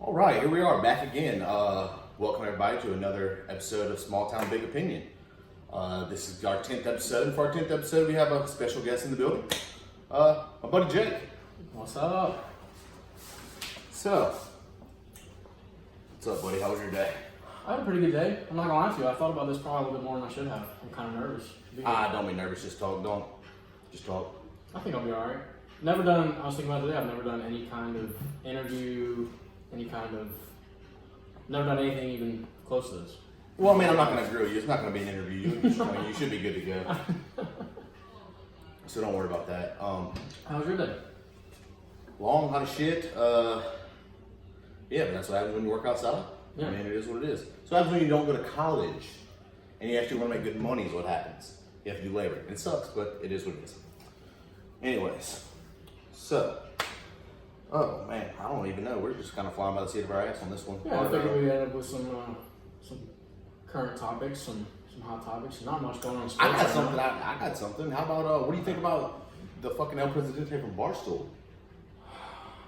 All right, here we are back again. Welcome everybody to another episode of Small Town Big Opinion. This is our 10th episode. For our 10th episode, we have a special guest in the building. My buddy Jake. What's up? So, what's up, buddy? How was your day? I had a pretty good day. I'm not gonna lie to you. I thought about this probably a little bit more than I should have. I'm kind of nervous. Don't be nervous. Just talk. Just talk. I think I'll be alright. I was thinking about today, I've never done any kind of interview, never done anything even close to this. Well, I mean, I'm not going to grill you. It's not going to be an interview. You should be good to go. So don't worry about that. How was your day? Long, hot as shit. Yeah, but that's what happens when you work outside. Yeah. I mean, it is what it is. So happens when you don't go to college and you actually want to make good money is what happens. You have to do labor. It sucks, but it is what it is. Anyways, so, oh man, I don't even know. We're just kind of flying by the seat of our ass on this one. Yeah, I figured we ended up with some current topics, some hot topics. Not much going on in sports. I got something. How about, what do you think about the fucking El Presidente from Barstool?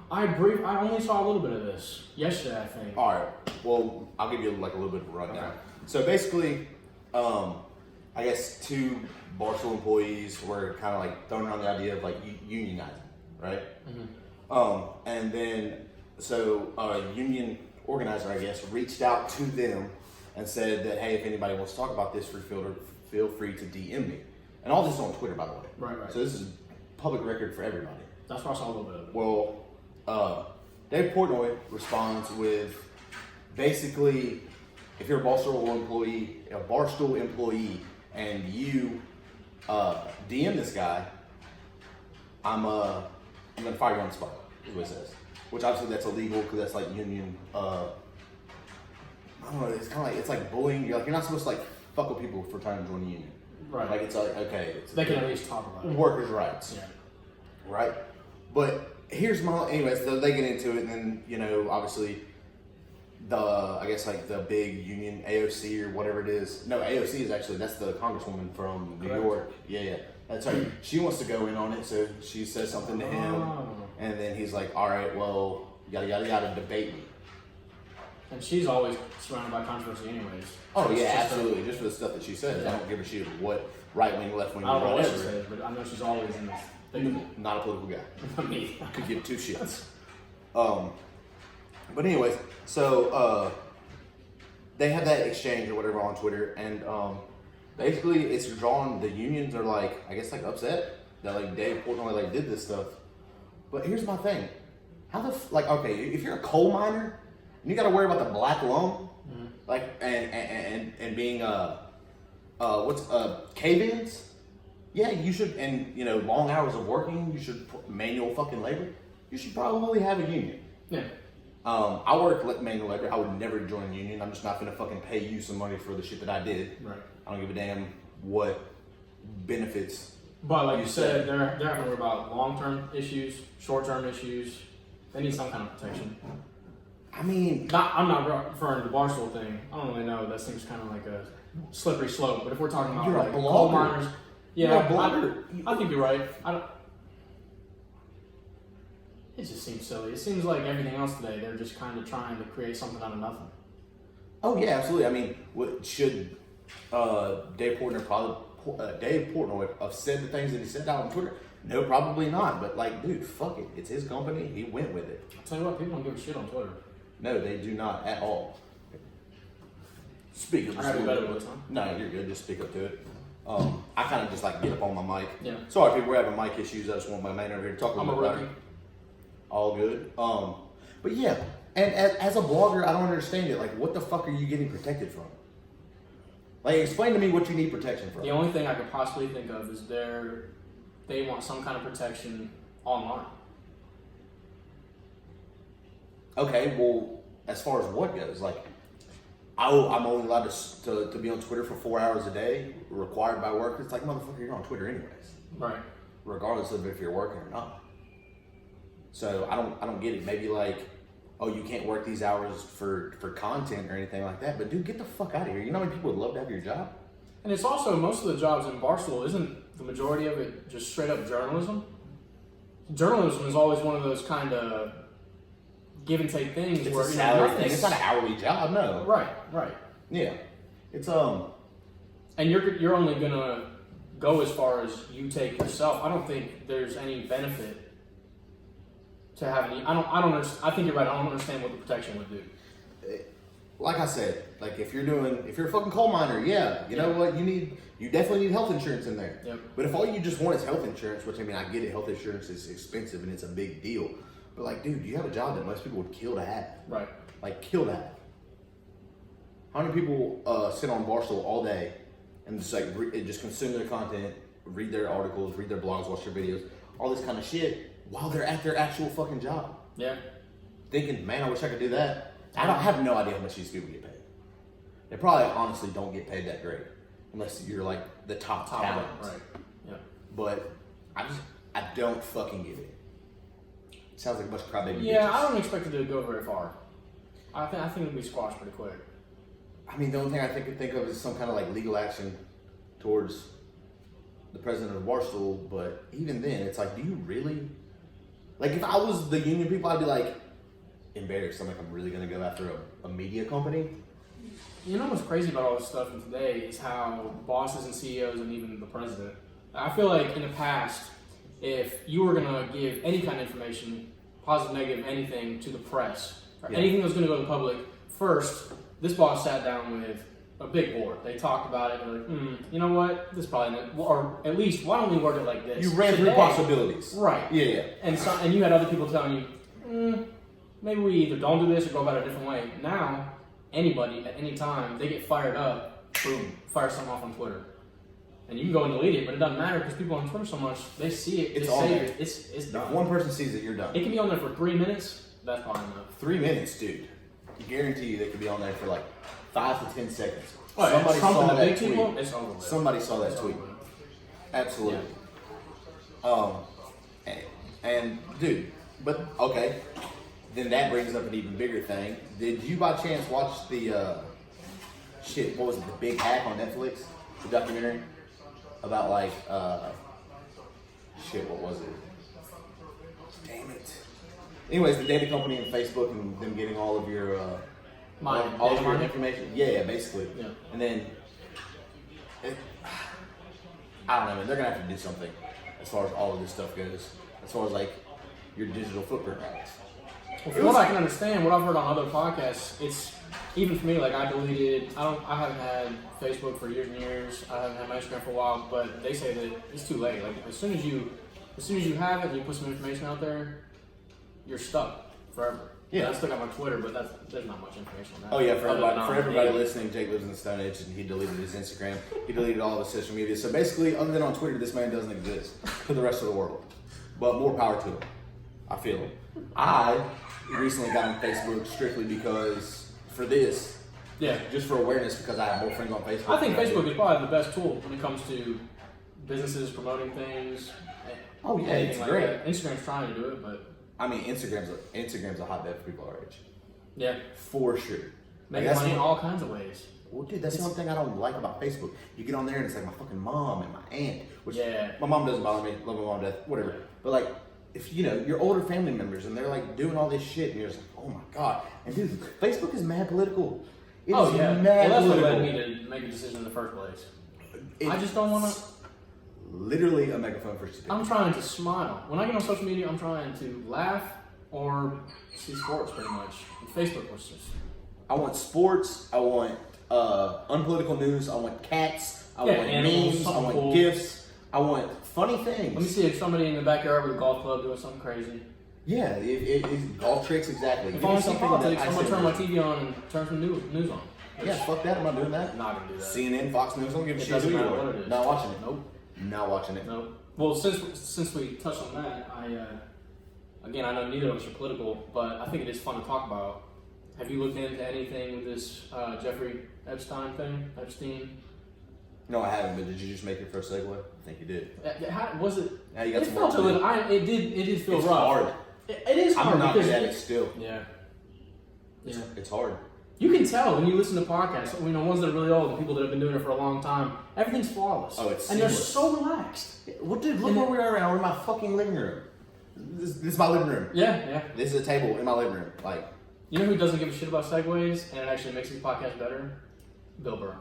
I only saw a little bit of this yesterday, I think. All right. Well, I'll give you like a little bit of a rundown. Okay. So basically, I guess two Barstool employees were kind of like throwing around the idea of like unionizing, right? Mm-hmm. And then so a union organizer, I guess, reached out to them and said that, hey, if anybody wants to talk about this, feel free to DM me. And all this is on Twitter, by the way. Right. So this is public record for everybody. That's why I saw a little bit of it. Well, Dave Portnoy responds with basically, if you're a Barstool employee, and you DM this guy, I'm gonna fire you on the spot. Is what it says. Which obviously that's illegal because that's like union. I don't know. It's kind of like it's like bullying. You're not supposed to like fuck with people for trying to join the union. Right. Like it's like okay. They can at least talk about it. Workers' rights. Yeah. Right. But here's anyways. So they get into it, and then obviously. I guess like the big union AOC or whatever it is. No, AOC is actually that's the congresswoman from New York. Yeah, that's right. She wants to go in on it, so she says something to him, and then he's like, "All right, well, yada yada yada, debate me." And she's always surrounded by controversy, anyways. Oh yeah, absolutely. Just for the stuff that she says, I don't give a shit what right wing, left wing, I don't know whatever. what she says, but I know she's always in this. Not a political guy. Me. Could give two shits. But anyways, so they had that exchange or whatever on Twitter, and basically it's drawn. The unions are like, I guess, like upset that like Dave Portnoy like did this stuff. But here's my thing: how okay, if you're a coal miner and you got to worry about the black lung, like and being cave-ins, yeah, you should, and long hours of working, you should manual fucking labor. You should probably have a union. Yeah. I work manual labor. I would never join a union. I'm just not gonna fucking pay you some money for the shit that I did. Right. I don't give a damn what benefits. But like you said, they're having to worry about long-term issues, short-term issues. They need some kind of protection. I mean, I'm not referring to the Barstool thing. I don't really know. That seems kind of like a slippery slope. But if we're talking about like coal miners, yeah, you're a blogger. I think you're right. It just seems silly. It seems like everything else today, they're just kind of trying to create something out of nothing. Oh yeah, absolutely. I mean, should Dave Portnoy have said the things that he said out on Twitter? No, probably not. But like, dude, fuck it. It's his company. He went with it. I'll tell you what, people don't give a shit on Twitter. No, they do not at all. Speak up. I have better with time. No, you're good. Just speak up to it. I kind of just like get up on my mic. Yeah. Sorry, people, we're having mic issues. I just want my man over here to talk a little bit about it. All good. But yeah, and as a blogger, I don't understand it. Like, what the fuck are you getting protected from? Like, explain to me what you need protection from. The only thing I could possibly think of is they want some kind of protection online. Okay, well, as far as what goes, like, I'm only allowed to be on Twitter for 4 hours a day, required by work. It's like, motherfucker, you're on Twitter anyways. Right. Regardless of if you're working or not. So I don't get it. Maybe like, oh, you can't work these hours for content or anything like that. But dude, get the fuck out of here. You know how many people would love to have your job? And it's also, most of the jobs in Barstool, isn't the majority of it just straight up journalism? Journalism is always one of those kind of give and take things. It's where a salary nothing. thing. It's not an hourly job, no. Right. Yeah, it's And you're only gonna go as far as you take yourself. I don't think there's any benefit to having. I don't. Understand, I think you're right. I don't understand what the protection would do. Like I said, like if you're a fucking coal miner, yeah, you know what, you definitely need health insurance in there. Yep. But if all you just want is health insurance, which I mean, I get it, health insurance is expensive and it's a big deal. But like, dude, you have a job that most people would kill to have. Right. Like, kill to have. How many people sit on Barstool all day and just like just consume their content, read their articles, read their blogs, watch their videos, all this kind of shit while they're at their actual fucking job? Yeah. Thinking, man, I wish I could do that. I have no idea how much these people get paid. They probably honestly don't get paid that great, unless you're like the top talent. Right. Yeah. But I don't fucking get it. It sounds like a bunch of crybaby Yeah, bitches. I don't expect it to go very far. I think it'll be squashed pretty quick. I mean, the only thing I could think of is some kind of like legal action towards the president of Barstool. But even then, it's like, do you really? Like, if I was the union people, I'd be like embarrassed. I'm like, I'm really gonna go after a media company. You know what's crazy about all this stuff in today is how bosses and CEOs and even the president. I feel like in the past, if you were gonna give any kind of information, positive, negative, anything to the press or anything that was gonna go to the public, first this boss sat down with a big board. They talked about it. They're like, you know what? This probably not, or at least why don't we word it like this? You ran through possibilities, right? Yeah. And you had other people telling you, maybe we either don't do this or go about it a different way. Now, anybody at any time, they get fired up, boom, fire something off on Twitter. And you can go and delete it, but it doesn't matter because people on Twitter so much, they see it, It's they on save there. it, it's done. If one person sees it, you're done. It can be on there for 3 minutes, that's probably enough. 3 minutes, dude. I guarantee you they could be on there for like 5 to 10 seconds. Oh, Somebody Trump saw and the that big tweet. people, it's over with. Somebody saw that It's tweet. over with. Absolutely. And dude, but okay. Then that brings up an even bigger thing. Did you by chance watch the what was it, The Big Hack on Netflix? The documentary about like what was it? Damn it. Anyways, the data company and Facebook and them getting all of your all of your information. Yeah, basically. Yeah. And then I don't know, man. They're gonna have to do something as far as all of this stuff goes. As far as like your digital footprint rights. Well, from what I can understand, what I've heard on other podcasts, it's even for me. Like I haven't had Facebook for years and years. I haven't had my Instagram for a while, but they say that it's too late. Like as soon as you have it and you put some information out there, you're stuck forever. Yeah. I still got my Twitter, but there's not much information on that. Oh yeah, for everybody listening. listening, Jake lives in the Stone Age and he deleted his Instagram. He deleted all of his social media. So basically, other than on Twitter, this man doesn't exist to the rest of the world. But more power to him. I feel him. I recently got on Facebook strictly because for this. Yeah. Just for awareness because I have more friends on Facebook. I think Facebook is probably the best tool when it comes to businesses promoting things. Oh yeah, it's like great. That. Instagram's trying to do it, but I mean, Instagram's a hotbed for people our age. Yeah. For sure. Making money in all kinds of ways. Well, dude, that's one thing I don't like about Facebook. You get on there and it's like my fucking mom and my aunt, which my mom doesn't bother me, love my mom to death, whatever. But like, if your older family members and they're like doing all this shit and you're just like, oh my god. And dude, Facebook is mad political. It is mad that's political. what led me to make a decision in the first place. I just don't want to. Literally a megaphone for stupidity. I'm trying to smile. When I get on social media, I'm trying to laugh or see sports pretty much. And Facebook was just. I want sports. I want unpolitical news. I want cats. I want animals, memes. I want gifts. I want funny things. Let me see if somebody in the backyard with a golf club doing something crazy. Yeah, it's golf tricks exactly. If I want to see politics, I'm gonna turn my TV on and turn some news on. Yeah, fuck that. I'm not doing that. I'm not gonna do that. CNN, Fox News, don't give a shit. Doesn't matter what it is. Not watching it. Nope. Not watching it. Nope. Well, since we touched on that, I know neither of us are political, but I think it is fun to talk about. Have you looked into anything with this Jeffrey Epstein thing? Epstein? No, I haven't. But did you just make your first segue? I think you did. How was it? Now you got It some felt a work to little. do. It did feel It's rough. hard. It is hard. I'm not because good at it still. Yeah. Yeah. It's hard. You can tell when you listen to podcasts, ones that are really old, the people that have been doing it for a long time, everything's flawless. Oh, it's and they're seamless. so relaxed. Well, dude, look where we are right now. We're in my fucking living room. This is my living room. Yeah. This is a table in my living room. Like, you know who doesn't give a shit about segues and it actually makes these podcasts better? Bill Burr.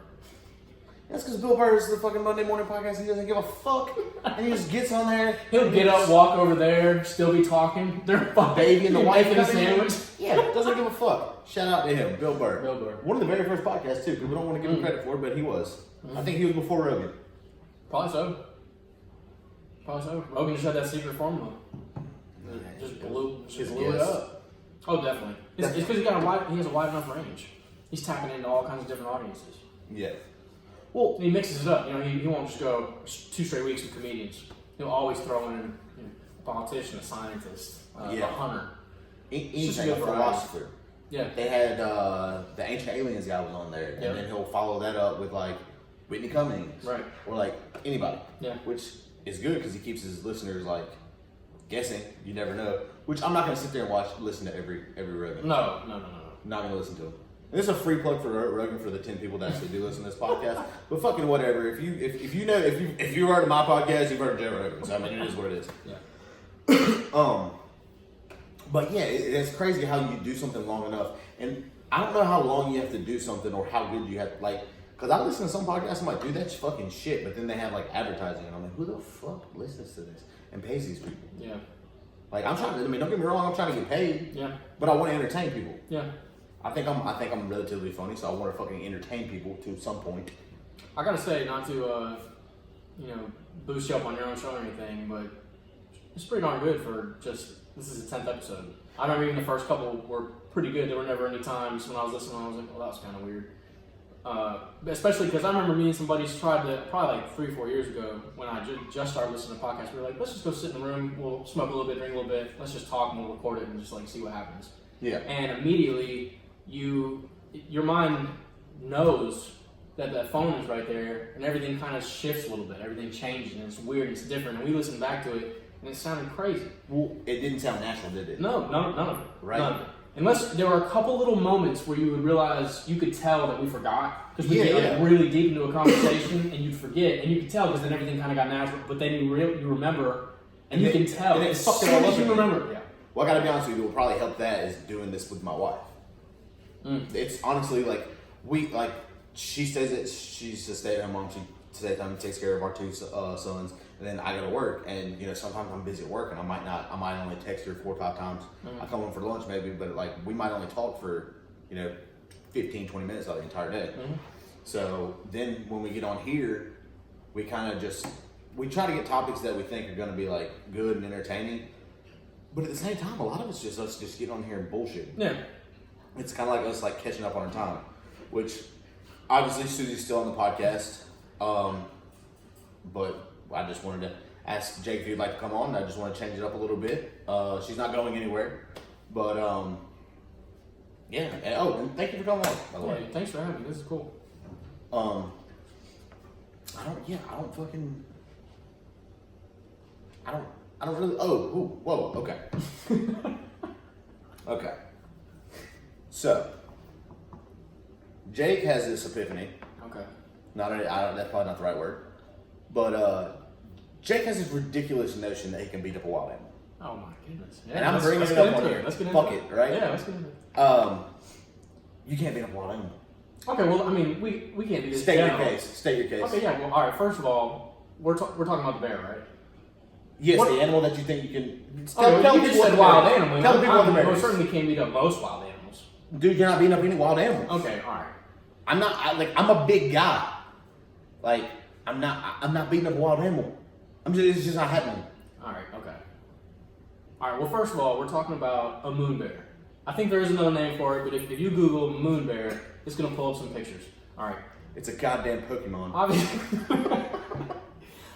that's because Bill Burr is the fucking Monday morning podcast. He doesn't give a fuck, and he just gets on there. He'll get up, walk over there, still be talking. They're fucking Baby and the wife making a coming in. sandwich. Yeah, doesn't give a fuck. Shout out to him, Bill Burr. Bill Burr. One of the very first podcasts too, because we don't want to give him credit for it, but he was. I think he was before Rogan. Probably so. Rogan just had that secret formula. Just blew it up. Oh, definitely. It's because he has a wide enough range. He's tapping into all kinds of different audiences. Yeah. Well, and he mixes it up. You know, he won't just go 2 straight weeks with comedians. He'll always throw in a politician, a scientist, a hunter. Anything, a philosopher. Yeah. They had the Ancient Aliens guy was on there, and then he'll follow that up with like Whitney Cummings, right, or like anybody. Yeah. Which is good because he keeps his listeners like guessing. You never know. Which I'm not gonna sit there and listen to every Rogan. No. Not gonna listen to him. And this is a free plug for Rogan for the 10 people that actually do listen to this podcast. But fucking whatever. If you heard of my podcast, you've heard of Joe Rogan's. I mean, it is what it is. Yeah. But yeah, it's crazy how you do something long enough, and I don't know how long you have to do something or how good you have because I listen to some podcasts, I'm like, dude, that's fucking shit. But then they have like advertising, and I'm like, who the fuck listens to this and pays these people? Yeah. Like I'm trying to. I mean, don't get me wrong, I'm trying to get paid. Yeah. But I want to entertain people. Yeah. I think I'm relatively funny, so I want to fucking entertain people to some point. I gotta say, not to boost you up on your own show or anything, but it's pretty darn good for just. This is the 10th episode. I remember even the first couple were pretty good. There were never any times when I was listening I was like, well, that was kind of weird. Especially because I remember me and some buddies tried to, probably like 3 or 4 years ago, when I just started listening to podcasts, we were like, let's just go sit in the room, we'll smoke a little bit, drink a little bit, let's just talk and we'll record it and just like see what happens. Yeah. And immediately, your mind knows that that phone is right there and everything kind of shifts a little bit, everything changes and it's weird and it's different, and we listened back to it and it sounded crazy. Well, it didn't sound natural, did it? No, none of it. Right. None of it. Unless there were a couple little moments where you would realize, you could tell that we forgot. Because we get like really deep into a conversation and you'd forget. And you could tell because then everything kind of got natural. But then you remember and you can tell. And as soon as you remember. Yeah. Well, I gotta be honest with you, what will probably help that is doing this with my wife. It's honestly she says that she's a stay-at-home mom. She stays at home and takes care of our 2 sons. And then I go to work, and sometimes I'm busy at work, and I might only text her 4 or 5 times. I come home for lunch maybe, but like we might only talk for 15, 20 minutes out of the entire day. So then when we get on here, we kind of we try to get topics that we think are going to be like good and entertaining. But at the same time, a lot of it's just us just getting on here and bullshit. Yeah. It's kind of like us like catching up on our time, which obviously Susy's still on the podcast, but I just wanted to ask Jake if you'd like to come on. I just want to change it up a little bit. She's not going anywhere, but yeah. And thank you for coming on, by the way. Thanks for having me. This is cool. I don't really. Whoa. Okay. Okay. So, Jake has this epiphany. Okay. That's probably not the right word. But Jake has this ridiculous notion that he can beat up a wild animal. Oh my goodness. Yeah, and I'm bringing it up on here. Let's get into Fuck it, right? Yeah, let's get into it. You can't beat up a wild animal. Okay, well, I mean, we can't do this. State your case. Okay, yeah, well, all right, first of all, we're talking about the bear, right? Yes, the animal that you think you can... Tell you just said wild animal. Tell people what the bear most is. certainly can't beat up most wild animals. Dude, you're not beating up any wild animals. Okay, all right. I'm a big guy. Like, I'm not beating up a wild animal. It's just not happening. All right, okay. All right, well, first of all, we're talking about a moon bear. I think there is another name for it, but if you Google moon bear, it's going to pull up some pictures. All right. It's a goddamn Pokemon.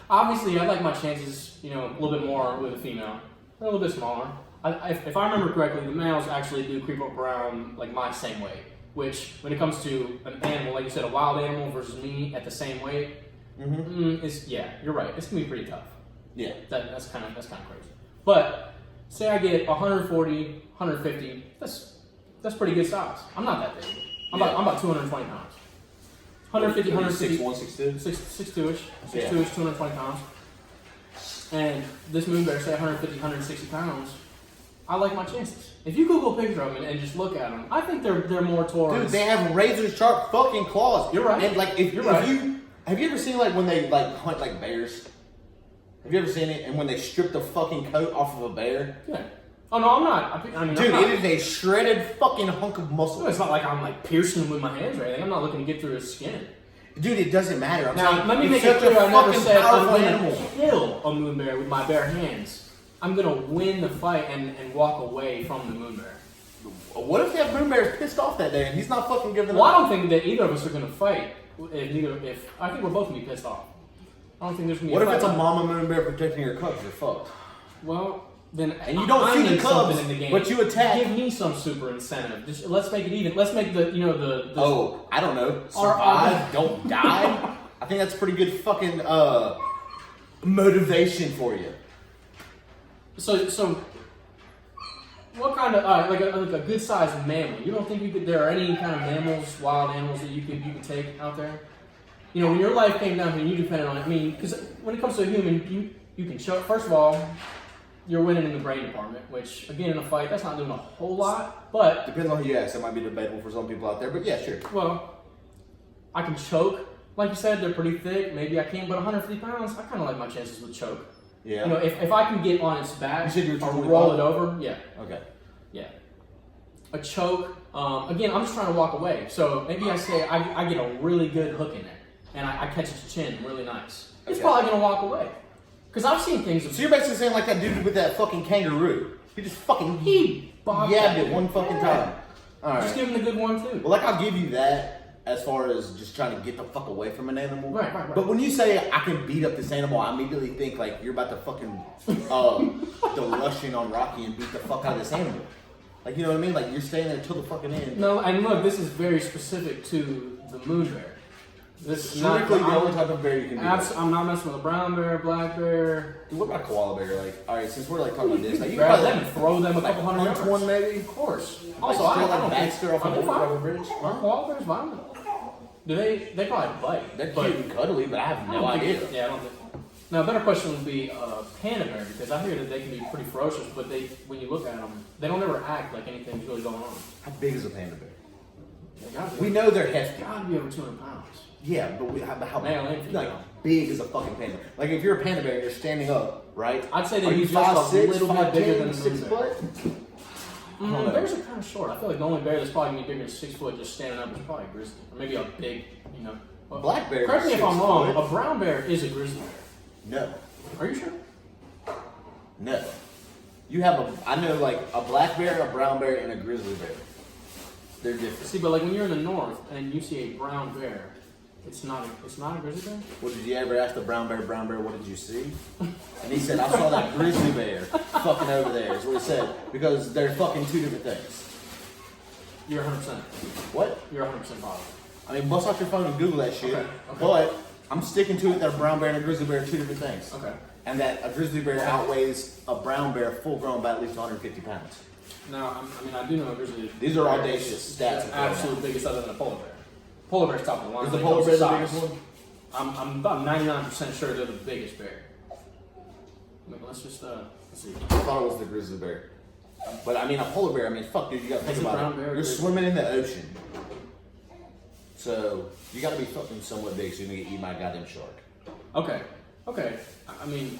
Obviously, I'd like my chances, a little bit more with a female. They're a little bit smaller. If I remember correctly, the males actually do creep up around like my same weight. Which, when it comes to an animal, like you said, a wild animal versus me at the same weight, you're right. It's gonna be pretty tough. Yeah, that's kind of crazy. But say I get 140, 150. That's pretty good size. I'm not that big. I'm about 220 pounds. 150, 150. 6'1", 6'2"? 6'2"-ish, 220 pounds. and this moon bear, say 150, 160 pounds, I like my chances. If you Google a picture of them and just look at them, I think they're more towards. Dude, they have razor sharp fucking claws. You're right. And like, if You're right. have you ever seen like when they like hunt like bears? Have you ever seen it? And when they strip the fucking coat off of a bear? Yeah. Oh no, I'm not. I mean, Dude, I'm not, it is a shredded fucking hunk of muscle. no, it's not like I'm like piercing him with my hands or anything. I'm not looking to get through his skin. Dude, it doesn't matter. I'm Now, saying, let me it's make it such clear, a I never fucking said I'm powerful going animal. to kill a moon bear with my bare hands. I'm going to win the fight and walk away from the moon bear. What if that moon bear is pissed off that day and he's not fucking giving Well, I up? don't think that either of us are going to fight. If I think we're both going to be pissed off. I don't think there's going to be What a if fight. it's a mama moon bear protecting your cubs? You're fucked. Well, then And you don't I see the need cubs, something in the game. but you attack. Give me some super incentive. Just, let's make it even. Let's make the the Oh, I don't know. Our- Survive, don't die. I think that's pretty good fucking motivation for you. So what kind of like a good sized mammal? You don't think there are any kind of mammals, wild animals that you could take out there? You know, when your life came down to it, you depended on it. I mean, because when it comes to a human, you can show. First of all, you're winning in the brain department, which again in a fight that's not doing a whole lot. But Depends on who you ask. That might be debatable for some people out there, but yeah, sure. well, I can choke. Like you said, they're pretty thick. Maybe I can, but 150 pounds, I kind of like my chances with choke. Yeah. You know, if I can get on its back You said you were or 225? roll it over, yeah. Okay. Yeah. A choke. Again, I'm just trying to walk away. So maybe I say I get a really good hook in it, and I catch its chin really nice. It's Okay. probably gonna walk away. Because I've seen things. So you're basically saying like that dude with that fucking kangaroo. He just fucking He bobbed yabbed that. it one fucking Yeah. time. All right. Just give him the good one too. Well, like I'll give you that as far as just trying to get the fuck away from an animal. Right. But when you say I can beat up this animal, I immediately think like you're about to fucking the Russian on Rocky and beat the fuck out of this animal. Like, you know what I mean? Like you're staying there till the fucking end. No, and look, this is very specific to the moon bear. This is not Strictly the only type of bear you can do. I'm not messing with a brown bear, black bear. Dude, what about koala bear? Like, all right, since we're like talking about this, like you Grab can them and throw them a couple hundred punch yards. one maybe. Of course. Like, Also, I straight like don't Baxter off a think Bullfrog Bridge. Aren't koala bears violent? Do they probably bite? They're but cute and cuddly, but I have I no don't think- idea. Yeah, I don't think. Now, a better question would be panda bear, because I hear that they can be pretty ferocious, but when you look at them, they don't ever act like anything's really going on. How big is a panda bear? They gotta be, We know they're hefty. gotta be over 200 pounds. Yeah, but how Male and female. like big is a fucking panda? Like if you're a panda bear and you're standing up, right? I'd say Are they'd be you just a 5'6", little bit bigger 5'10", than the 6 moon bear. foot? I don't know. Bears are kind of short. I feel like the only bear that's probably gonna be bigger than 6 foot just standing up is probably a grizzly, or maybe a big, well, Black bear. correct me is if I'm 6 wrong. foot. A brown bear is a grizzly bear. No, Are you sure? no. You have I know like a black bear, a brown bear, and a grizzly bear. They're different. See, but like when you're in the north and you see a brown bear, it's not a grizzly bear. Well, did you ever ask the brown bear, what did you see? And he said, I saw that grizzly bear fucking over there, is what he said. Because they're fucking two different things. You're 100%. What? You're 100% positive. I mean, bust out your phone and Google that shit. Okay. But I'm sticking to it that a brown bear and a grizzly bear are two different things. Okay. And that a grizzly bear outweighs a brown bear full grown by at least 150 pounds. Now, I do know a grizzly. These are bear audacious is stats. the absolute biggest other than a polar bear. Polar bear's top of the line. Is the when it polar comes bear to the biggest size. one? I'm about 99% sure they're the biggest bear. I mean, let's just let's see. I thought it was the grizzly bear. But I mean, a polar bear, I mean, fuck, dude, you gotta think Is it about brown it. bear or You're grizzly? swimming in the ocean. So, you gotta be fucking somewhat big so you can get eaten by a goddamn shark. Okay. I mean,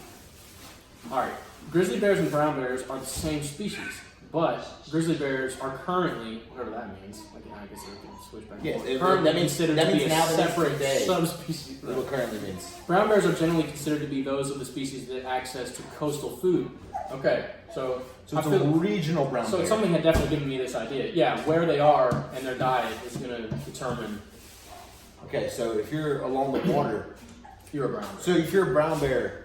all right. Grizzly bears and brown bears are the same species, but grizzly bears are currently, whatever that means. I guess they can switch back. and Yes, forth. it- Currently that means- considered that to be means a now the next separate day. subspecies. That's what currently means. Brown bears are generally considered to be those of the species that access to coastal food. Okay, so So it's I a feel, regional brown so bear. something had definitely given me this idea. Yeah, where they are and their diet is going to determine Okay, so if you're along the water, if you're a brown bear. so if you're a brown bear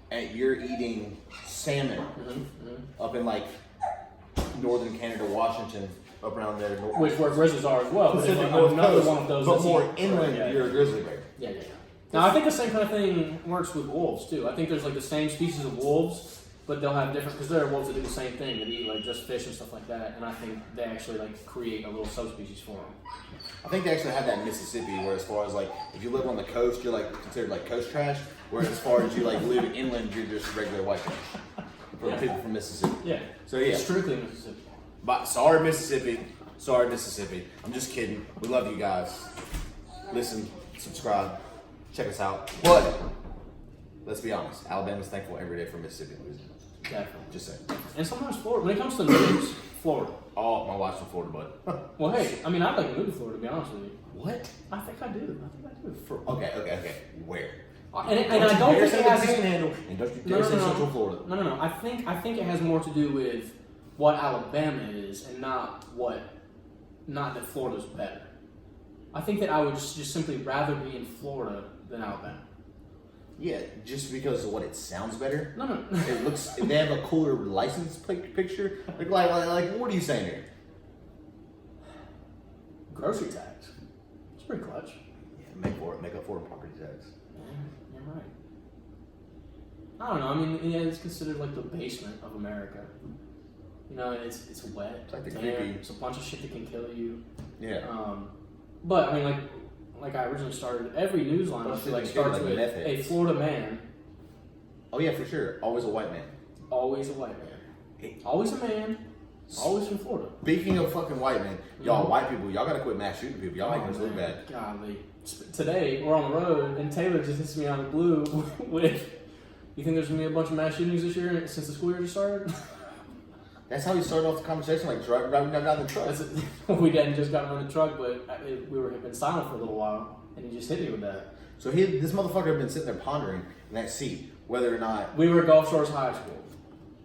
and you're eating salmon Mm-hmm. up in like northern Canada, Washington, up around there, Which where grizzlies are as well. But Pacific then Northwest, another one of those but that's more eating- inland, yeah. you're a grizzly bear. Yeah. Now I think the same kind of thing works with wolves too. I think there's like the same species of wolves, but they'll have different because there are wolves that do the same thing that eat like just fish and stuff like that, and I think they actually like create a little subspecies for them. I think they actually have that in Mississippi, where as far as like if you live on the coast, you're like considered like coast trash. Whereas as far as you like live inland, you're just regular white trash. For people from Mississippi. Yeah. So yeah. Strictly Mississippi. But sorry Mississippi. Sorry Mississippi. I'm just kidding. We love you guys. Listen, subscribe, check us out. But let's be honest, Alabama's thankful every day for Mississippi losing. Definitely. Just saying. And sometimes Florida. When it comes to news, Florida. Oh, my wife's from Florida, bud. Well, hey, I mean, I'd like to move to Florida, to be honest with you. What? I think I do. Okay. Where? And I don't think it has. Panhandle. And don't you dare say Central Florida. No. I think it has more to do with what Alabama is, and not that Florida's better. I think that I would just simply rather be in Florida than Alabama. Yeah, just because of what it sounds better. No. It looks. They have a cooler license plate picture. Like, what are you saying here? Grocery tax. It's pretty clutch. Yeah, make up for it, property tax. Yeah, you're right. I don't know. I mean, yeah, it's considered like the basement of America. You know, it's wet. It's like the damp, creepy. It's a bunch of shit that can kill you. Yeah. But I mean, like I originally started, every news line I feel like starts with a Florida man. Oh yeah, for sure. Always a white man. Always a white man. Always a man. Always from Florida. Speaking of fucking white men, y'all white people, y'all gotta quit mass shooting people. Y'all making us look bad. Golly. Today we're on the road and Taylor just hits me out of the blue with, you think there's gonna be a bunch of mass shootings this year since the school year just started? That's how he started off the conversation, like driving down the truck. We hadn't just gotten on the truck, but we were been silent for a little while, and he just hit me with that. So this motherfucker had been sitting there pondering in that seat whether or not we were at Gulf Shores High School.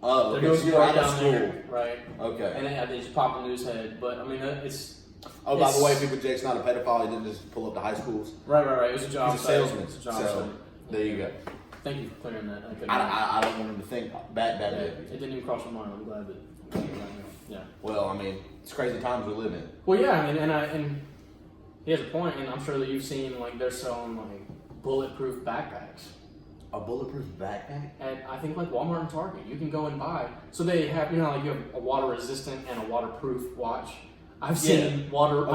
Oh, they're okay, doing so you're out of down school, there, right? Okay. And they just popped the news head, but I mean it's. Oh, by the way, people, Jake's not a pedophile. He didn't just pull up to high schools. Right. It was a job. He's a salesman. It's a job so site. there you go. Thank you for clearing that. I don't want him to think bad. Yeah, it didn't even cross my mind. I'm glad that. Yeah. Well, I mean, it's crazy times we live in. Well, yeah, and he has a point, and I'm sure that you've seen like they're selling like bulletproof backpacks. A bulletproof backpack? And I think like Walmart and Target, you can go and buy. So they have, you know, like you have a water resistant and a waterproof watch. I've seen bullet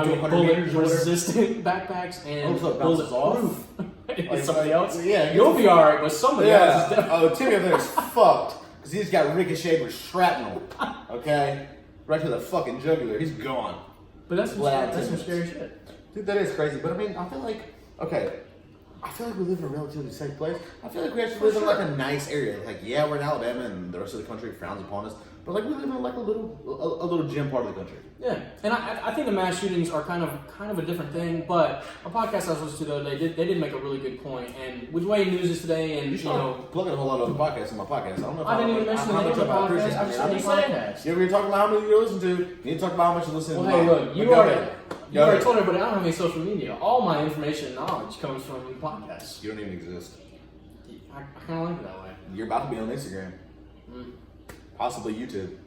resistant backpacks and bulletproof. Like somebody else. Yeah, you'll be all right, but somebody else. Is oh, Timmy over there is fucked because he's got ricocheted with shrapnel. Okay, right to the fucking jugular. He's gone. But that's some scary shit. Dude, that is crazy. But I mean, I feel like we live in a relatively safe place. I feel like we actually live in like a nice area. Like, yeah, we're in Alabama and the rest of the country frowns upon us. But like we live in like a little gem part of the country. Yeah, and I think the mass shootings are kind of a different thing. But a podcast I was listening to the other day, they did make a really good point. And with the way news is today, and you know, plugging a whole lot of other podcasts in my podcast. I don't know. I didn't even mention the name of the podcast. I just podcast. Yeah, we were talking about how many you listen to. You need to talk about how much you listen to. Well, hey, look, you already told everybody I don't have any social media. All my information and knowledge comes from the podcast. You don't even exist. I kind of like it that way. You're about to be on Instagram. Possibly YouTube.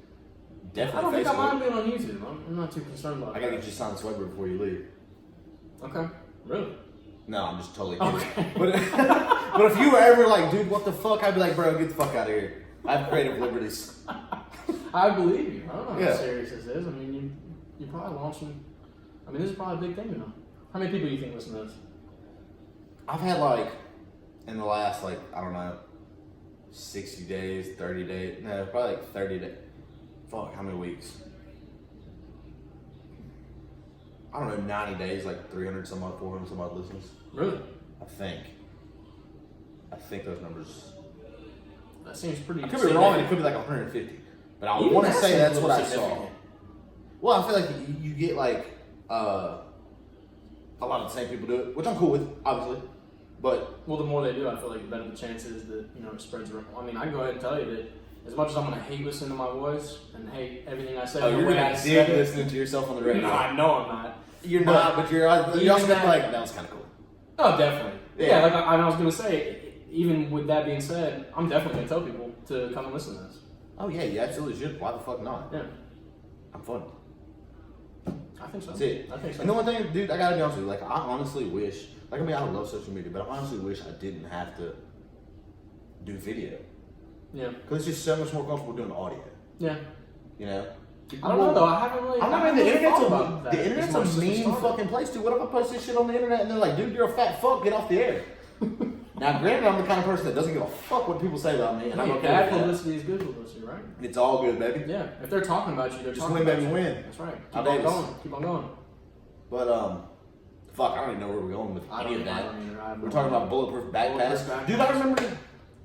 Definitely I don't think Facebook. I mind being on YouTube. I'm not too concerned about it. I gotta get you signed Sweater before you leave. Okay. Really? No, I'm just totally kidding. Okay. But if you were ever like, dude, what the fuck? I'd be like, bro, get the fuck out of here. I have creative liberties. I believe you. I don't know how serious this is. I mean, you're probably launching. I mean, this is probably a big thing, you know. How many people do you think listen to this? I've had like, in the last like, I don't know, 60 days, 30 days, no, probably like 30 days. Fuck, how many weeks? I don't know, 90 days, like 300 some odd, 400 some odd listeners. Really? I think those numbers. That seems pretty. I could be wrong, and it could be like 150. But I want to say that's what I saw. Well, I feel like you get like a lot of the same people do it, which I'm cool with, obviously. But the more they do, I feel like the better the chances that it spreads around. I mean, I can go ahead and tell you that as much as I'm gonna hate listening to my voice and hate everything I say, you're gonna dig listening to yourself on the radio. No, I know I'm not. You're not, but you're also gonna be like, that was kind of cool. Oh, definitely. Yeah, like I was gonna say, even with that being said, I'm definitely gonna tell people to come and listen to this. Oh yeah, you absolutely should. Why the fuck not? Yeah, I'm fun. I think so. That's it. I think so. And the one thing, dude, I gotta be honest with you. Like, I honestly wish. Like, I mean, I love social media, but I honestly wish I didn't have to do video. Yeah. Because it's just so much more comfortable doing audio. Yeah. You know? I don't know though. I haven't really. I'm not I the haven't internet's thought about that the internet's as much a since we mean started. fucking place, dude. What if I post this shit on the internet and they're like, dude, you're a fat fuck, get off the air. Now, granted, I'm the kind of person that doesn't give a fuck what people say about me, and I'm okay bad with that. publicity is good publicity, right? It's all good, baby. Yeah. If they're talking about you, they're Just talking win, about baby, you. win. That's right. Al Keep on Davis. going. Keep on going. But fuck, I don't even know where we're going with I any of don't that. either. We're talking about bulletproof backpacks. Bulletproof Dude, I backpacks. remember.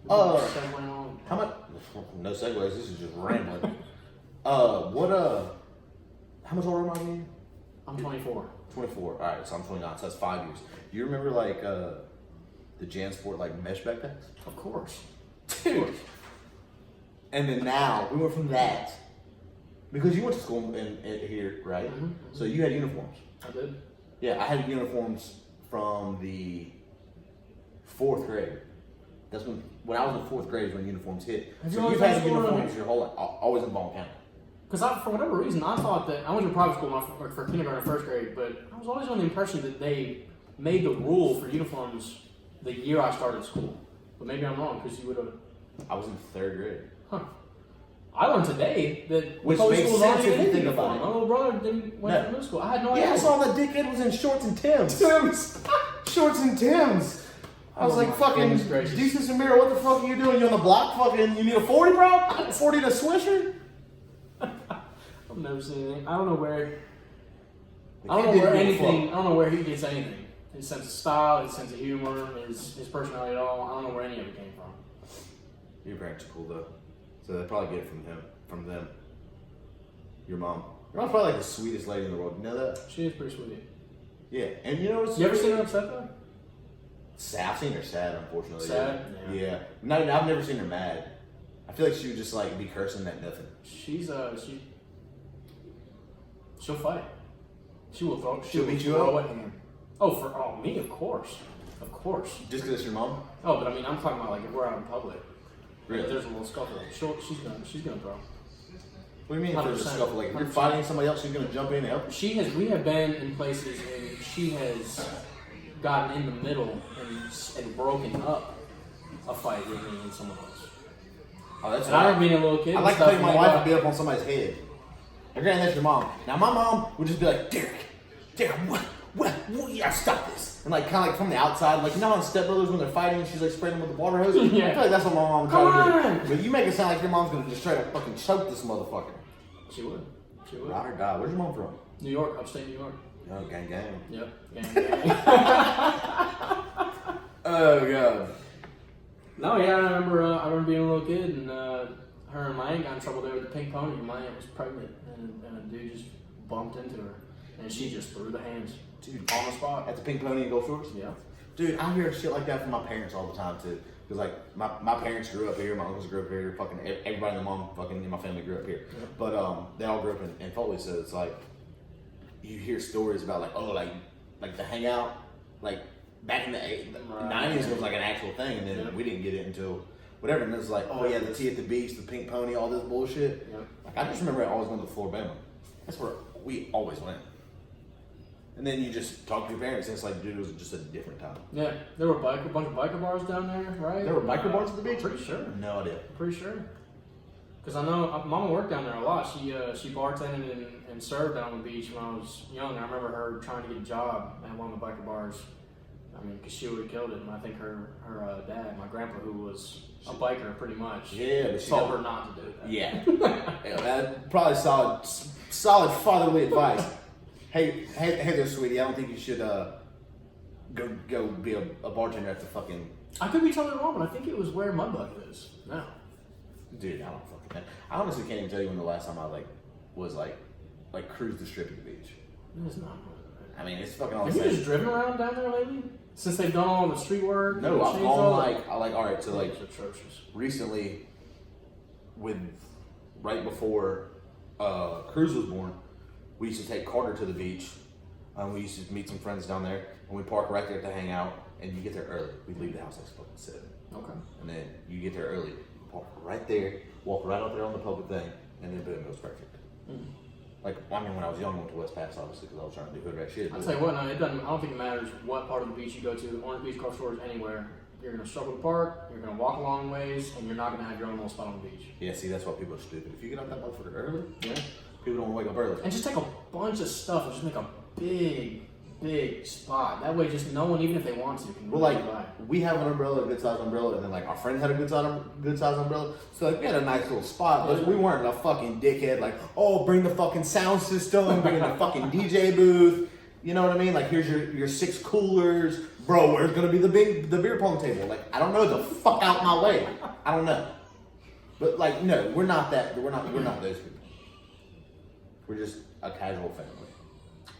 Segueing on. How much? No segues. This is just rambling. How much older am I again? I'm 24. 24. All right, so I'm 29. So that's 5 years. Do you remember like the JanSport like mesh backpacks? Of course. Dude. And then now we went from that because you went to school in here, right? Mm-hmm. So you had uniforms. I did. Yeah, I had uniforms from the 4th grade. That's when I was in 4th grade is when uniforms hit. Have you So always you've had been to school uniforms in- your whole life, always in Baldwin County. Because for whatever reason, I thought that I went to private school for kindergarten and first grade, but I was always under the impression that they made the rule for uniforms the year I started school. But maybe I'm wrong because you would have. I was in 3rd grade. Huh. I learned today that Which public makes schools sense aren't if even you in think uniform. about it. My little brother went No. to middle school. I had no idea. Yeah, I saw that dickhead was in shorts and Timbs. Shorts and Timbs. I was Oh like, my fucking, goodness gracious. decent Samira, what the fuck are you doing? You on the block? Fucking, you need a 40, bro? 40 to Swisher? I've never seen anything. I don't know where. The I don't kid know didn't where give a anything. fuck. I don't know where he gets anything. His sense of style, his sense of humor, his personality at all. I don't know where any of it came from. Your parents are cool though, so they probably get it from them. Your mom. Your mom's probably like the sweetest lady in the world. You know that? She is pretty sweet. Yeah, and you know what's You ever seen her upset though? sad? I've seen her sad, unfortunately. Sad? Yeah. Yeah. No, I've never seen her mad. I feel like she would just like be cursing at nothing. She'll fight. She will throw. She'll beat you throw up? it. Oh, me, of course. Just because it's your mom? Oh, but I mean, I'm talking about like if we're out in public. Really? If there's a little scuffle, she's gonna throw. What do you mean if there's a 100%. scuffle? Like if you're fighting somebody else, she's gonna jump in and help you? We have been in places and she has gotten in the middle and broken up a fight with me and someone else. Oh, that's And I remember being a little kid. I and like to stuff, take my and wife they and beat up on somebody's head. And granted, that's your mom. Now my mom would just be like, Derek, what, you gotta stop this. And like kind of like from the outside, like you know how in Step Brothers when they're fighting, she's like spraying them with the water hose? Yeah. I feel like that's what my mom would Come try to on! do. But you make it sound like your mom's gonna just straight up fucking choke this motherfucker. She would. Ride or die. Where's your mom from? New York, upstate New York. Oh, gang gang. Yep. Gang. Oh god. No, yeah, I remember being a little kid and her and my aunt got in trouble there with the pink pony. My aunt was pregnant and a dude just bumped into her and she just threw the hands. Dude, On the spot. at the Pink Pony in Gulf Shores? Yeah. Dude, I hear shit like that from my parents all the time too. Because like my parents grew up here, my uncles grew up here, fucking everybody in my family grew up here. Yeah. But they all grew up in Foley, so it's like you hear stories about like the hangout, like back in the Right. 90s was like an actual thing, and then Yeah. we didn't get it until whatever. And it was like, oh yeah, the tea at the beach, the Pink Pony, all this bullshit. Yeah. Like I just remember always going to Floribama. That's where we always went. And then you just talk to your parents, and it's like, dude, it was just a different time. Yeah, there were a bunch of biker bars down there, right? There were biker bars at the beach? I'm pretty sure. No idea. Pretty sure. Because I know Mama worked down there a lot. She bartended and served down on the beach when I was young. I remember her trying to get a job at one of the biker bars. I mean, because she would have killed it. And I think her dad, my grandpa, who was a biker pretty much, Yeah, but she told got- her not to do that. Yeah. Yeah, that probably solid fatherly advice. Hey there, sweetie. I don't think you should go be a bartender at the fucking. I could be totally wrong, but I think it was where Mudbucket is now. Dude, I don't fucking know. I honestly can't even tell you when the last time I was cruised the strip at the beach. It is not. I mean, it's fucking all the Have you same. just driven around down there lately? Since they've done all the street work? No, and I've changed gone all all right. So like It's atrocious. recently, right before Cruz was born, we used to take Carter to the beach. We used to meet some friends down there, and we park right there to hang out. And you get there early. We leave the house like fucking 7, Okay. and then you get there early, park right there, walk right out there on the public thing, and then boom, it was perfect. Mm. Like I mean, when I was young, I went to West Pass obviously because I was trying to do hood rat shit. I'll but- tell you what, no, it doesn't. I don't think it matters what part of the beach you go to. Orange Beach, Gulf Shores, anywhere. You're gonna struggle to park. You're gonna walk a long ways, and you're not gonna have your own little spot on the beach. Yeah, see, that's why people are stupid. If you get up that motherfucker early, Yeah. people don't wake up early. And just take a bunch of stuff and just make a big spot. That way, just no one, even if they want to, can Well, really like, get by. we have an umbrella, a good size umbrella, and then like our friends had a good size umbrella. So like we had a nice little spot, but we weren't a fucking dickhead. Like, oh, bring the fucking sound system, bring the fucking DJ booth. You know what I mean? Like, here's your 6 coolers, bro. Where's gonna be the beer pong table? Like, I don't know. The fuck out my way. I don't know. But like, no, we're not that. We're not those people. We're just a casual family.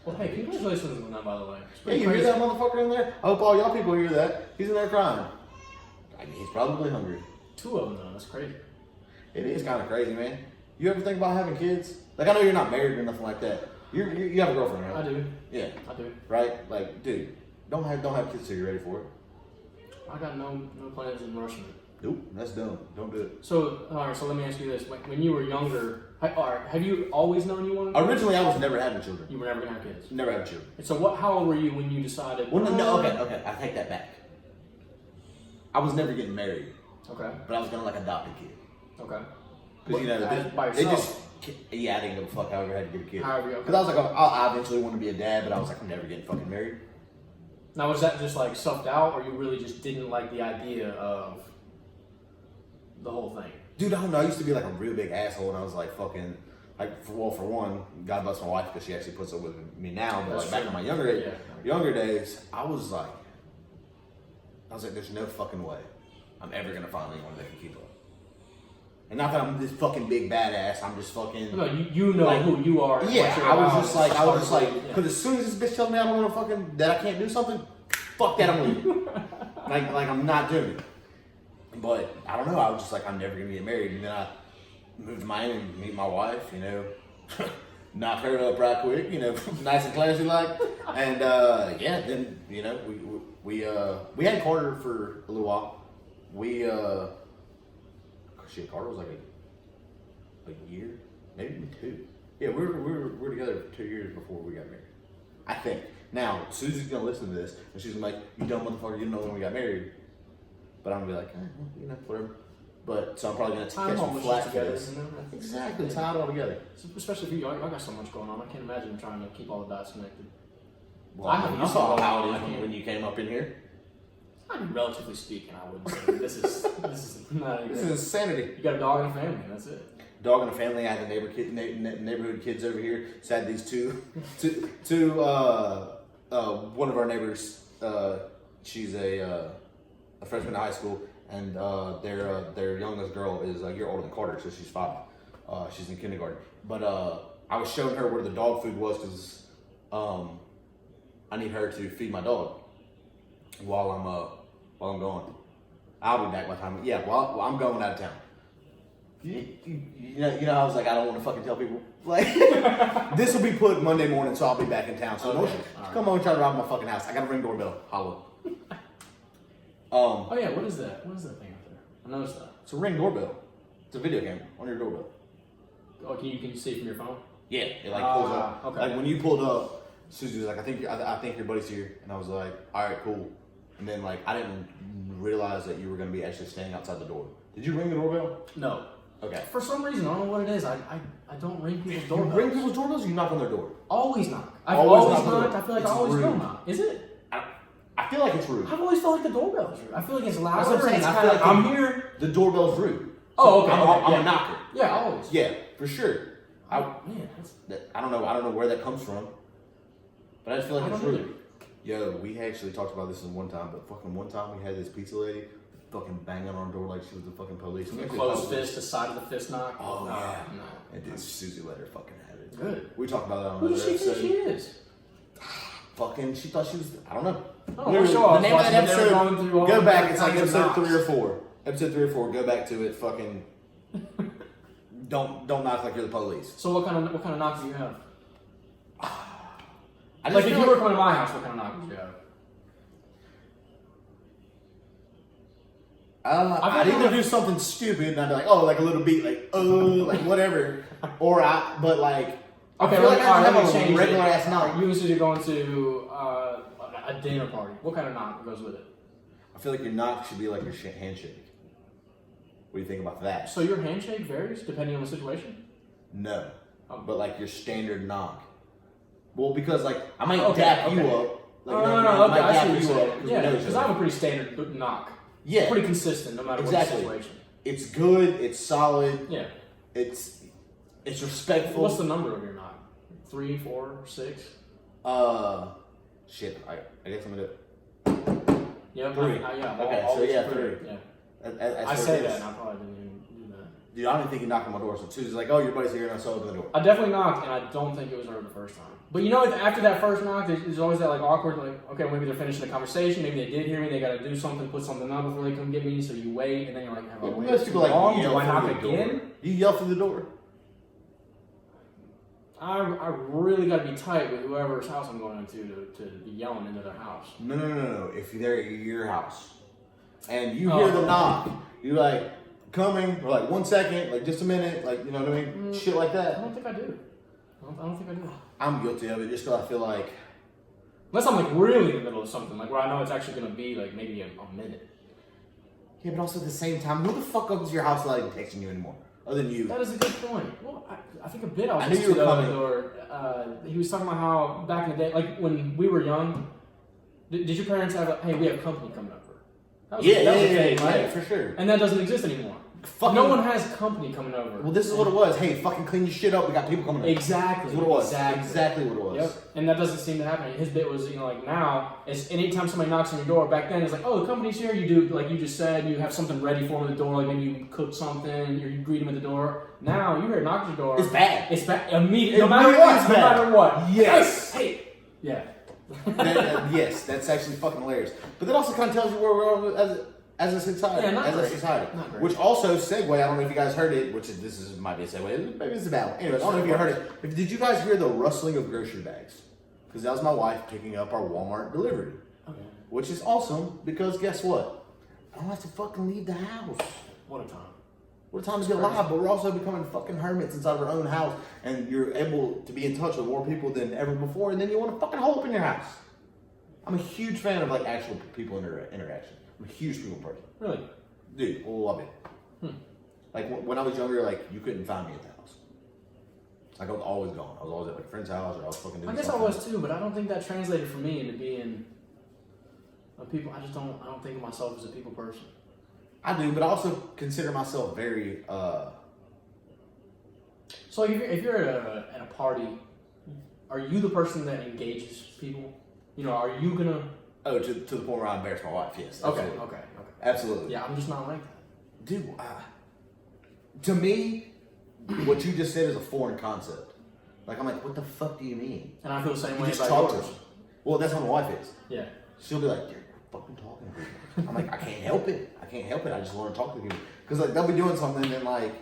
Well, hey, congratulations on that, by the way. Yeah, you hear that motherfucker in there? I hope all y'all people hear that. He's in there crying. I mean, he's probably hungry. 2 of them, though. That's crazy. It is kind of crazy, man. You ever think about having kids? Like, I know you're not married or nothing like that. You have a girlfriend, right? I do. Yeah. I do. Right? Like, dude, don't have kids till you're ready for it. I got no plans in rushing it. Nope, that's dumb. Don't do it. So, all right. So let me ask you this: when you were younger, have you always known you wanted? Originally, I was never having children. You were never gonna have kids. Never had children. And so, how old were you when you decided? Well, no, okay. I take that back. I was never getting married, Okay. but I was gonna like adopt a kid. Okay. Because, you know, by they yourself. yeah, I didn't give a fuck. However, I had to get a kid. However, okay. Because I was like, I eventually want to be a dad, but I was like, I'm never getting fucking married. Now, was that just like self doubt, or you really just didn't like the idea of the whole thing? Dude, I don't know. I used to be like a real big asshole, and I was like fucking, like, for one, God bless my wife because she actually puts up with me now. But That's like back true. in my younger days, I was like, there's no fucking way I'm ever gonna find anyone that can keep up. And not that I'm this fucking big badass. I'm just fucking. No, you know like, who you are. and Yeah, what you're I was about. just like, Yeah. because as soon as this bitch tells me I don't want to fucking, that I can't do something, fuck that, I'm leaving. like I'm not doing it. But I don't know. I was just like, I'm never gonna get married. And then I moved to Miami and meet my wife. You know, knock her up right quick. You know, nice and classy like. And yeah, then you know we had Carter for a little while. Carter was like a year, maybe even 2. Yeah, we were together for 2 years before we got married. I think. Now, Susy's gonna listen to this, and she's gonna be like, "You dumb motherfucker, you didn't know when we got married." But I'm gonna be like, well, you know, whatever. But so I'm probably gonna catch some flack for this. Exactly, tie it all together. Especially if I got so much going on. I can't imagine trying to keep all the dots connected. Well, I have you nothing saw going how on. it is when you came up in here. I mean, relatively speaking, I would say this is not This even. is insanity. You got a dog and a family. That's it. Dog and a family. I had the neighborhood kids over here. So I had these two. One of our neighbors. She's a freshman in high school, and their youngest girl is a year older than Carter, so she's 5. She's in kindergarten. But I was showing her where the dog food was because I need her to feed my dog while I'm gone. I'll be back by the time. Yeah, while I'm going out of town. You know, I was like, I don't want to fucking tell people. Like, this will be put Monday morning, so I'll be back in town. So Okay. come on, try to rob my fucking house. I got a ring doorbell. Holla. Oh yeah, what is that? What is that thing up there? I noticed that. It's a ring doorbell. It's a video camera on your doorbell. Oh, can you see it from your phone? Yeah, it like pulls up. Okay. Like when you pulled up, Susie was like, I think your buddy's here, and I was like, all right, cool. And then like I didn't realize that you were gonna be actually standing outside the door. Did you ring the doorbell? No. Okay. For some reason, I don't know what it is. I don't ring people's You doorbells. ring people's doorbells, or you knock on their door? Always knock. I've Always always knock on the knocked. door. I feel like It's I always rude. go knock. Is it? I feel like it's rude. I've always felt like the doorbell's rude. I feel like it's That's what I'm louder saying. and I I feel feel like like I'm here. The doorbell's rude. Oh, okay. I'm yeah. a knocker. Yeah, always. Yeah, for sure. Man, I don't know where that comes from, but I just feel like I it's don't rude. Yo, we actually talked about this in one time, but fucking one time we had this pizza lady fucking banging on our door like she was the fucking police. We actually closed posted- fist, the side of the fist knock. Oh no, yeah. No. And then Susie let her fucking have it. Good. We talked about that on Who another does she think episode. she is? Fucking, she thought she was. I don't know. Oh, Literally, sure. the name of that Watching them episode. going through all Go back. different It's like kinds of episode knocks. 3 or 4. Episode 3 or 4. Go back to it. Fucking. Don't knock like you're the police. So what kind of knock do you have? I just Like if feel you were coming to my house, what kind of knock would you have? I'd either do something stupid and I'd be like, oh, like a little beat, like, like whatever. But like, Okay, I feel like I let me have change a regular it. ass knock. You and Susie going to a dinner party. What kind of knock goes with it? A feel like your knock should be like your handshake. What do you think about that? So your handshake varies depending on the situation? No. Oh. But like your standard knock. Well, because like I might Okay, dap you okay. up. Like, No, okay, I see what you you're saying. up Yeah, because I have a pretty standard knock. Yeah. Pretty consistent no matter what the situation. It's good, it's solid, Yeah. it's respectful. What's the number of your knock? 3, 4, 6? Shit, I guess I'm gonna do it. Yep. 3. Yeah. Okay, so yeah, 3. Yeah. I say that and I probably didn't even do that. Dude, I don't even think he knocked on my door. So Susy's like, oh, your buddy's here, and I saw open the door. I definitely knocked, and I don't think it was her the first time. But you know, after that first knock, there's always that like awkward, like, okay, maybe they're finishing the conversation, maybe they did hear me, they got to do something, put something up before they come get me, so you wait, and then you're like, have I waited too long? Do I knock again? You yell through the door. I really got to be tight with whoever's house I'm going into to be yelling into their house. No. If they're at your house, and you hear the knock, you're like, coming, or like 1 second, like just a minute, like, you know what I mean? Shit like that. I don't think I do. I don't think I do. I'm guilty of it just because I feel like... Unless I'm like really in the middle of something, like where I know it's actually going to be like maybe a minute. Yeah, but also at the same time, who the fuck comes to your house without even texting you anymore? Other than you. That is a good point. Well, I think a bit I was I knew you were coming. Or he was talking about how back in the day, like when we were young, did your parents have hey, we have company coming over? That was a thing, right? Yeah, for sure. And that doesn't exist anymore. No one has company coming over. Well, this is what it was. Hey, fucking clean your shit up. We got people coming over. Exactly. That's what it was. Exactly what it was. Yep. And that doesn't seem to happen. His bit was, like now, it's anytime somebody knocks on your door, back then it's like, oh, the company's here. You do, like you just said, you have something ready for them at the door, like maybe you cook something, or you greet them at the door. Now, you hear it knock at your door. It's bad. It's bad. Immediately. No matter what. No matter what. Yes. Hey. Yeah. Yes, that's actually fucking hilarious. But that also kind of tells you where we are as a society. Yeah, as a society. Which also segue, I don't know if you guys heard it, might be a segue, maybe it's a battle. Anyway, I don't know if you heard it. Did you guys hear the rustling of grocery bags? Because that was my wife picking up our Walmart delivery. Okay. Which is awesome because guess what? I don't have to fucking leave the house. What a time. What a time to get alive, but we're also becoming fucking hermits inside of our own house, and you're able to be in touch with more people than ever before, and then you want to fucking hole up in your house. I'm a huge fan of like actual people interaction. I'm a huge people person. Really? Dude, love it. Like when I was younger, like you couldn't find me at the house. Like I was always gone. I was always at my friend's house, or I was fucking doing. I guess something. I was too, but I don't think that translated for me into being a people. I don't think of myself as a people person. I do, but I also consider myself very. So if you're at a party, are you the person that engages people? Are you gonna? Oh, to the point where I embarrass my wife. Yes. Okay. Absolutely. Yeah, I'm just not like that. Dude, to me, what you just said is a foreign concept. Like, I'm like, what the fuck do you mean? And I feel the same way just about talk to yours. them. Well, that's how my wife is. Yeah. She'll be like, you're fucking talking to people. I'm like, I can't help it. I just want to talk to people. Because, like, they'll be doing something and, like,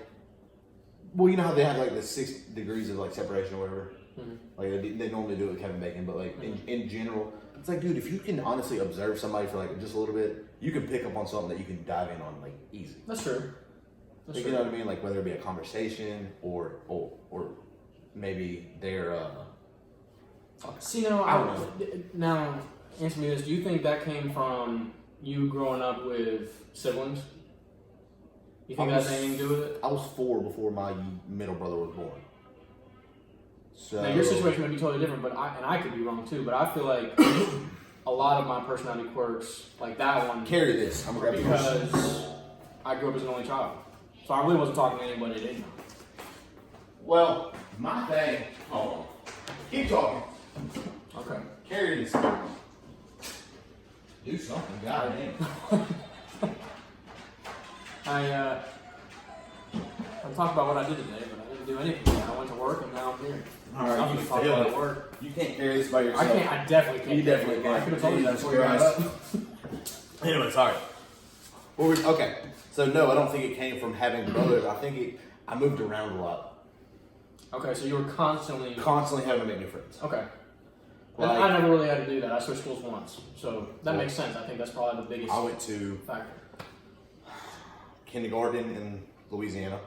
well, you know how they have, like, the 6 degrees of, like, separation or whatever? Mm-hmm. Like, they normally do it with Kevin Bacon, but, like, in general, it's like, dude, if you can honestly observe somebody for, like, just a little bit, you can pick up on something that you can dive in on, like, easy. That's true. Like, you know what I mean? Like, whether it be a conversation or maybe they're, See, now, I don't know. Now, answer me this. Do you think that came from you growing up with siblings? You think that has anything to do with it? I was 4 before my middle brother was born. So now, your situation may be totally different, but I could be wrong too, but I feel like a lot of my personality quirks, like that one, carry this. I'm gonna grab yours. Because I grew up as an only child. So I really wasn't talking to anybody that didn't know. Well, my thing. Hold on. Keep talking. Okay. Carry this. Do something, goddamn. I talked about what I did today, but I didn't do anything. I went to work and now I'm here. All right, you talk failed about it. Work. You can't carry this by yourself. I definitely can't. You definitely can't. I could have told you that before you got Christ. up. Anyway, sorry. Okay, so no, I don't think it came from having brothers. I think I moved around a lot. Okay, so you were constantly having to make new friends. Okay. Like, I never really had to do that. I switched schools once, so that makes sense. I think that's probably the biggest. I went to factor. Kindergarten in Louisiana.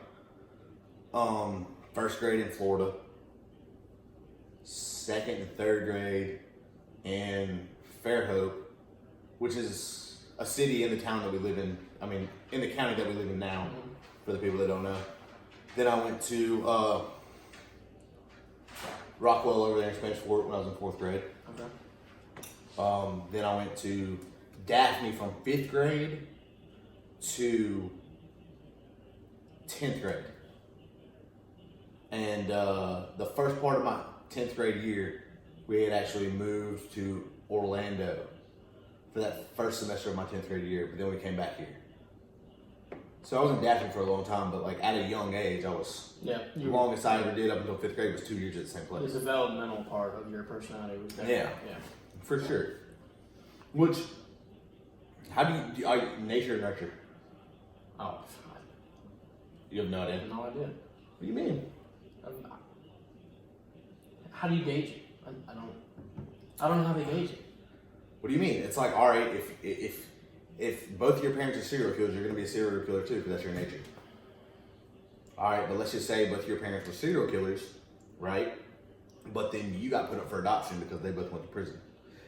First grade in Florida. 2nd and 3rd grade in Fairhope, which is a city in the town that we live in. I mean, in the county that we live in now, for the people that don't know. Then I went to Rockwell over there in Spanish Fort when I was in 4th grade. Okay. Then I went to Daphne from 5th grade to 10th grade. And the first part of my 10th grade year, we had actually moved to Orlando for that first semester of my 10th grade year, but then we came back here. So I was in Daphne for a long time, but like at a young age, I was, the longest I ever did up until 5th grade was 2 years at the same place. The developmental part of your personality was there. Yeah, for sure. Which, how do you, are you nature or nurture? Oh, You have no idea? no idea. What do you mean? How do you gauge it? I don't know how they gauge it. What do you mean? It's like, all right, if both of your parents are serial killers, you're going to be a serial killer too, because that's your nature. All right, but let's just say both of your parents were serial killers, right? But then you got put up for adoption because they both went to prison.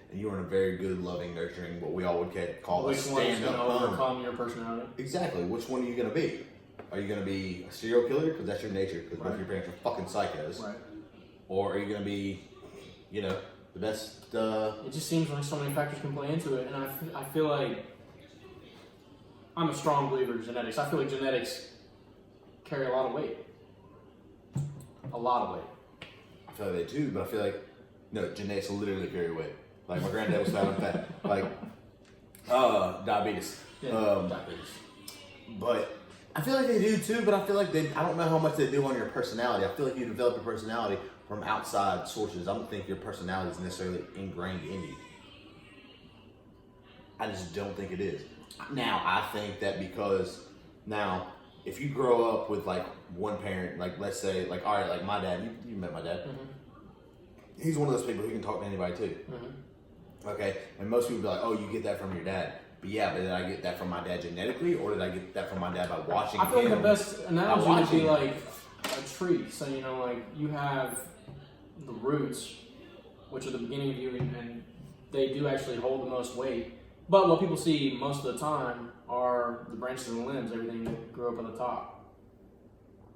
And you were in a very good, loving, nurturing, what we all would call a stand-up Which one is going to home. overcome your personality? Exactly. Which one are you going to be? Are you going to be a serial killer because that's your nature, because both of your parents are fucking psychos? Right. Or are you going to be, the best... It just seems like so many factors can play into it, and I feel like I'm a strong believer in genetics. I feel like genetics carry a lot of weight. A lot of weight. I feel like they do, but I feel like, no, genetics literally carry weight. Like, my granddad was fat, I'm fat. Like, diabetes. Yeah, diabetes. But I feel like they do too, but I feel like I don't know how much they do on your personality. I feel like you develop your personality from outside sources. I don't think your personality is necessarily ingrained in you. I just don't think it is. Now, I think that because if you grow up with like one parent, like let's say, like, all right, like my dad, you met my dad. Mm-hmm. He's one of those people who can talk to anybody too. Mm-hmm. Okay, and most people be like, oh, you get that from your dad. But yeah, but did I get that from my dad genetically, or did I get that from my dad by watching him? I feel like the best analogy would be like a tree. So, like you have the roots, which are the beginning of you, and they do actually hold the most weight. But what people see most of the time are the branches and the limbs, everything that grew up at the top.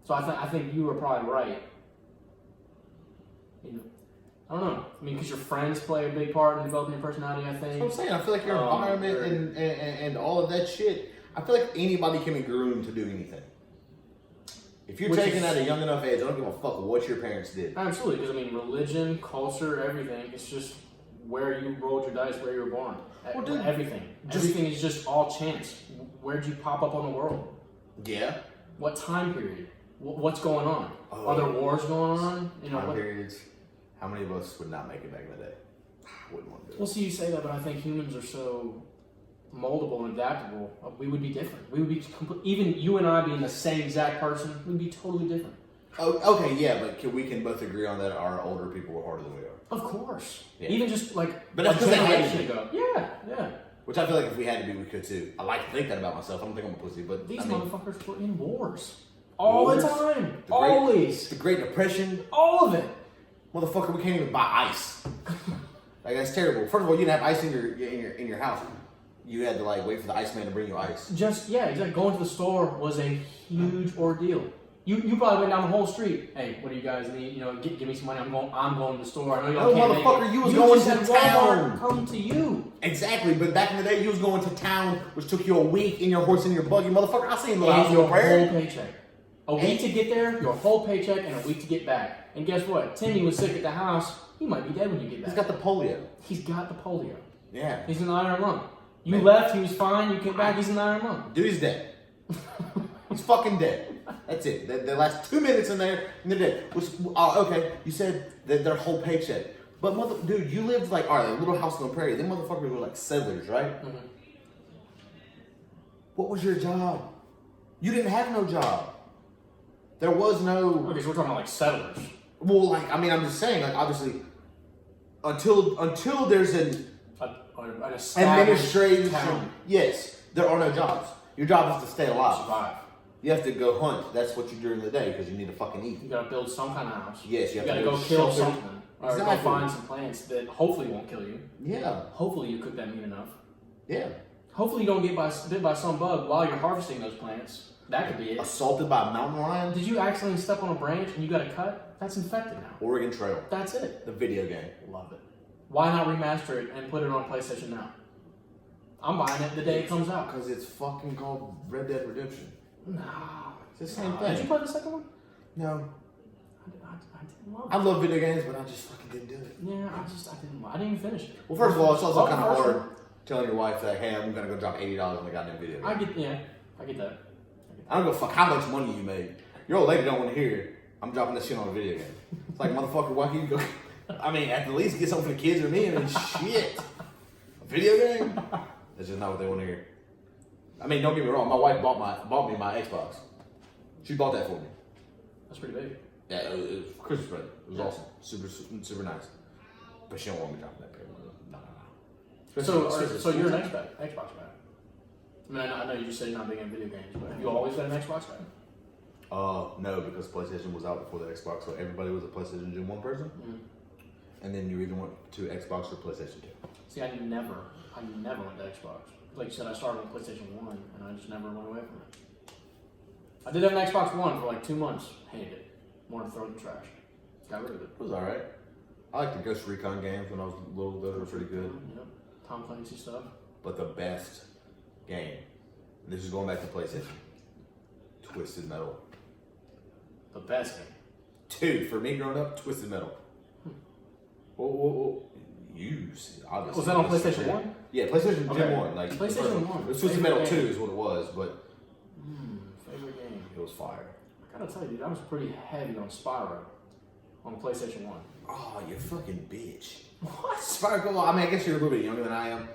So I think you were probably right. I don't know. I mean, because your friends play a big part in developing your personality, I think. That's what I'm saying. I feel like your environment and all of that shit, I feel like anybody can be groomed to do anything. If you're taken at a young enough age, I don't give a fuck what your parents did. Absolutely, because religion, culture, everything, it's just where you rolled your dice, where you were born. Well, dude, everything is just all chance. Where'd you pop up on the world? Yeah. What time period? What's going on? Are there wars going on? Time periods. How many of us would not make it back in the day? Wouldn't want to do it. Well, see, you say that, but I think humans are so moldable and adaptable. We would be different. We would be even you and I being the same exact person, we'd be totally different. Oh, okay, yeah, but we can both agree on that our older people were harder than we are. Of course. Yeah. Even just like but that's a generation ago. Yeah. Which I feel like if we had to be, we could too. I like to think that about myself. I don't think I'm a pussy, but these motherfuckers were in wars. All the time. Always. The Great Depression. All of it. Motherfucker, we can't even buy ice. Like, that's terrible. First of all, you didn't have ice in your house. You had to like wait for the iceman to bring you ice. Exactly. Going to the store was a huge ordeal. You probably went down the whole street. Hey, what do you guys need? Give me some money. I'm going to the store. I know y'all can't motherfucker, make it. you was going to town. Come to you. Exactly, but back in the day, you was going to town, which took you a week in your horse and your buggy. Motherfucker, I seen little house your on prayer. whole paycheck. A week to get there, your whole paycheck, and a week to get back. And guess what? Timmy was sick at the house. He might be dead when you get back. He's got the polio. He's got the polio. Yeah. He's in the iron lung. You left, he was fine. You came back, he's in the iron lung. Dude, he's dead. He's fucking dead. That's it. The last 2 minutes in there, and they're dead. Which, okay, you said that their whole paycheck. But, dude, you lived like, all right, a little house on the prairie. Them motherfuckers were like settlers, right? Mm-hmm. What was your job? You didn't have no job. There was no... Okay, so we're talking about like settlers. Well, like, I mean, I'm just saying, like, obviously, until there's an administration, town. Yes, there are no jobs. Your job is to stay alive. Survive. You have to go hunt. That's what you do during the day because you need to fucking eat. You gotta build some kind of house. Yes, you have gotta to go kill shelter. something. Or Exactly. go find some plants that hopefully won't kill you. Yeah. Hopefully you cook that meat enough. Yeah. Hopefully you don't get bit by some bug while you're harvesting those plants. That could be it. Assaulted by a mountain lion? Did you accidentally step on a branch and you got a cut? That's infected now. Oregon Trail. That's it. The video game. Love it. Why not remaster it and put it on PlayStation now? I'm buying it the day it comes out. Because it's fucking called Red Dead Redemption. No. It's the same thing. Did you play the second one? No. I didn't love it. I love video games, but I just fucking didn't do it. Yeah, I didn't even finish it. Well, first of all, it's also Love kind the of first hard telling your wife that, hey, I'm going to go drop $80 on the goddamn video game. I get that. I don't give a fuck how much money you made. Your old lady don't want to hear, I'm dropping this shit on a video game. It's like, motherfucker, why can't you go? I mean, at the least get something for the kids or me. I mean, shit. A video game? That's just not what they want to hear. I mean, don't get me wrong. My wife bought me my Xbox. She bought that for me. That's pretty big. Yeah, it was Christmas present. It was awesome. Super nice. But she don't want me dropping that paper. No. So you're an Xbox guy. I mean, I know you just said you're not big in video games, but have you always been an Xbox guy? No, because PlayStation was out before the Xbox, so everybody was a PlayStation Gen 1 person. Mm-hmm. And then you either went to Xbox or PlayStation 2. See, I never went to Xbox. Like you said, I started on PlayStation 1, and I just never went away from it. I did have an Xbox One for like 2 months. Hated it. Wanted to throw it in the trash. Got rid of it. It was alright. I liked the Ghost Recon games when I was little. Those were pretty good. Yep. Tom Clancy stuff. But the best game, and this is going back to PlayStation, Twisted Metal. The best game. Dude, for me growing up, Twisted Metal. Whoa. You obviously. Was that on PlayStation 1? Yeah, PlayStation Okay. Gen 1. Like PlayStation 1. It was Twisted Metal 2 is what it was, but favorite game. it was fire. I gotta tell you, dude, I was pretty heavy on Spyro on the PlayStation 1. Oh, you fucking bitch. What? Spyro, I mean, I guess you're a little bit younger than I am.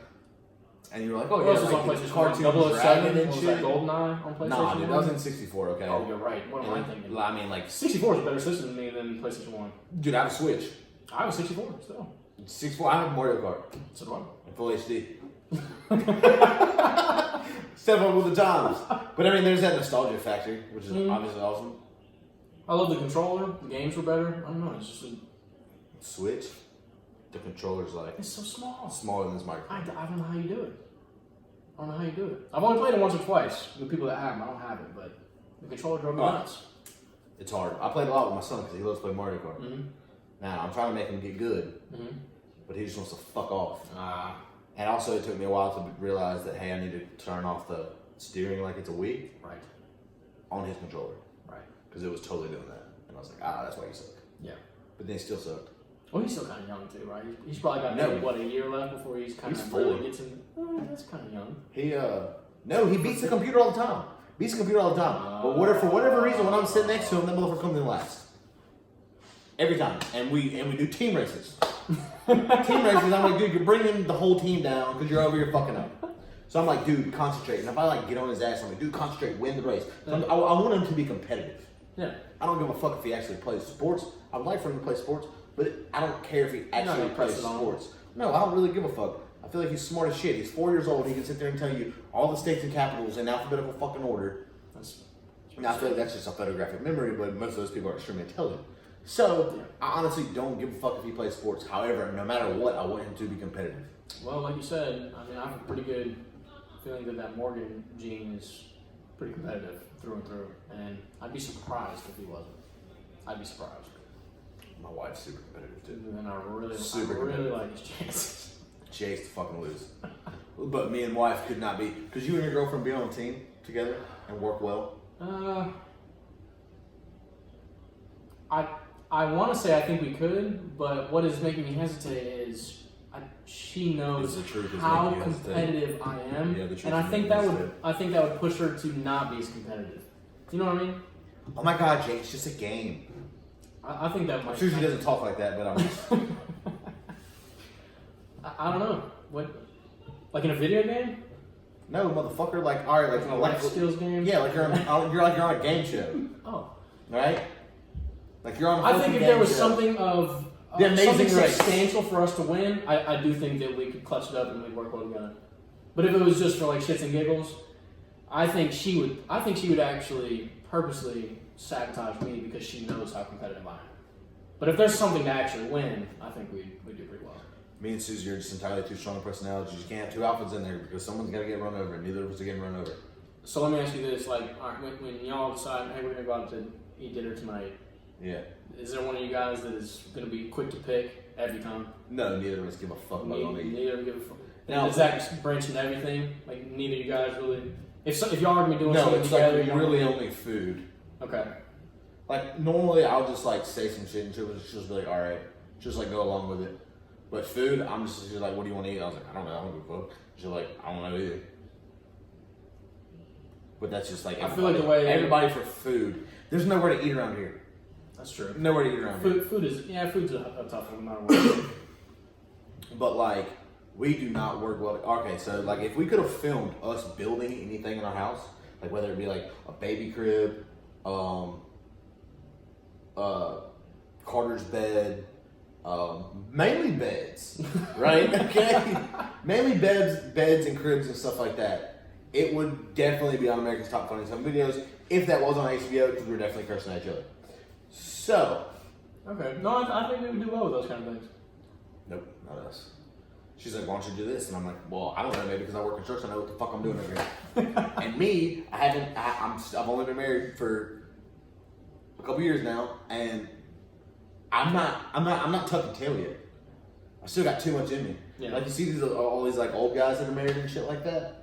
And you were like, oh, What yeah, else was like on the PlayStation 1? cartoon 007 dragon and was shit. that GoldenEye on PlayStation 1? Nah, dude, that was in 64, okay? Oh, you're right. What am I thinking? I mean, like, 64 is a better system to me than PlayStation 1. dude, I have a Switch. I have a 64 still. 64, I have Mario Kart. So do I. In full HD. Step up with the times. But I mean, there's that nostalgia factor, which is obviously awesome. I love the controller. The games were better. I don't know. It's just Switch, the controller's like it's so small. smaller than this microphone. I don't know how you do it. I've only played it once or twice. The people that have them, I don't have it, but the controller drove me nuts. It's hard. I played a lot with my son because he loves to play Mario Kart. Mm-hmm. Now, I'm trying to make him get good, but he just wants to fuck off. And also, it took me a while to realize that, hey, I need to turn off the steering like it's a Wii on his controller. Right. Because it was totally doing that. And I was like, that's why you suck. Yeah. But then he still sucked. Well, he's still kind of young too, right? He's probably got maybe, a year left before he's kind of really gets in. That's kind of young. He beats the computer all the time. But for whatever reason, when I'm sitting next to him, that motherfucker comes in last. Every time. And we do team races. I'm like, dude, you're bringing the whole team down because you're over here fucking up. So I'm like, dude, concentrate. And if I like get on his ass, I'm like, dude, concentrate, win the race. So I want him to be competitive. Yeah. I don't give a fuck if he actually plays sports. I would like for him to play sports, but I don't care if he actually plays sports. No, I don't really give a fuck. I feel like he's smart as shit. He's 4 years old. He can sit there and tell you all the states and capitals in alphabetical fucking order. Now, I feel like that's just a photographic memory, but most of those people are extremely intelligent. So, I honestly don't give a fuck if he plays sports. However, no matter what, I want him to be competitive. Well, like you said, I mean, I have a pretty good feeling that Morgan gene is pretty competitive through and through. And I'd be surprised if he wasn't. I'd be surprised. My wife's super competitive too. And I really like his chances. Chase to fucking lose. But me and wife could not be. Could you and your girlfriend be on a team together and work well? I want to say I think we could, but what is making me hesitate is she knows how competitive I am, and I think that would push her to not be as competitive. You know what I mean? Oh my God, Jake, it's just a game. I think that might. I'm sure she doesn't talk like that, but I'm just. I don't know. What? Like in a video game? No, motherfucker. Like, all right, like a life skills game. Yeah, like you're on a game show. Oh. Right. Like you're on. I think if there was something of something race. substantial for us to win, I do think that we could clutch it up and we'd work well together. But if it was just for like shits and giggles, I think she would actually purposely sabotage me because she knows how competitive I am. But if there's something to actually win, I think we do pretty well. Me and Susy are just entirely too strong personalities. You can't have two alphas in there because someone's got to get run over, and neither of us are getting run over. So let me ask you this: like, all right, when y'all decide, hey, we're gonna go out to eat dinner tonight. Yeah. Is there one of you guys that is gonna be quick to pick every time? No, neither of us give a fuck about what we eat. Neither give a fuck. Now, does that branch into everything? Like, neither of you guys really. If y'all are gonna be doing no, something it's together, like you don't really only food. Okay. Like normally, I'll just like say some shit, and she'll just be like, "All right," just like go along with it. But food, I'm just she's like, "What do you want to eat?" I was like, "I don't know. I don't give a fuck." She's like, "I don't know either." But that's just like I feel like the way everybody for food. There's nowhere to eat around here. That's true. Nowhere to eat around here. Food's a tough one, no matter what. But like, we do not work well. Okay, so like, if we could have filmed us building anything in our house, like whether it be like a baby crib, Carter's bed, mainly beds, right? Okay, mainly beds and cribs and stuff like that. It would definitely be on America's Top Funny Home Videos if that was on HBO, because we were definitely cursing at each other. So, okay, no, I think we would do well with those kind of things. nope, not us. She's like, "Why don't you do this?" And I'm like, "Well, I don't know, maybe because I work construction, I know what the fuck I'm doing over here." And me, I've only been married for a couple years now, and I'm not tucking tail yet. I still got too much in me. Yeah. Like you see all these like old guys that are married and shit like that.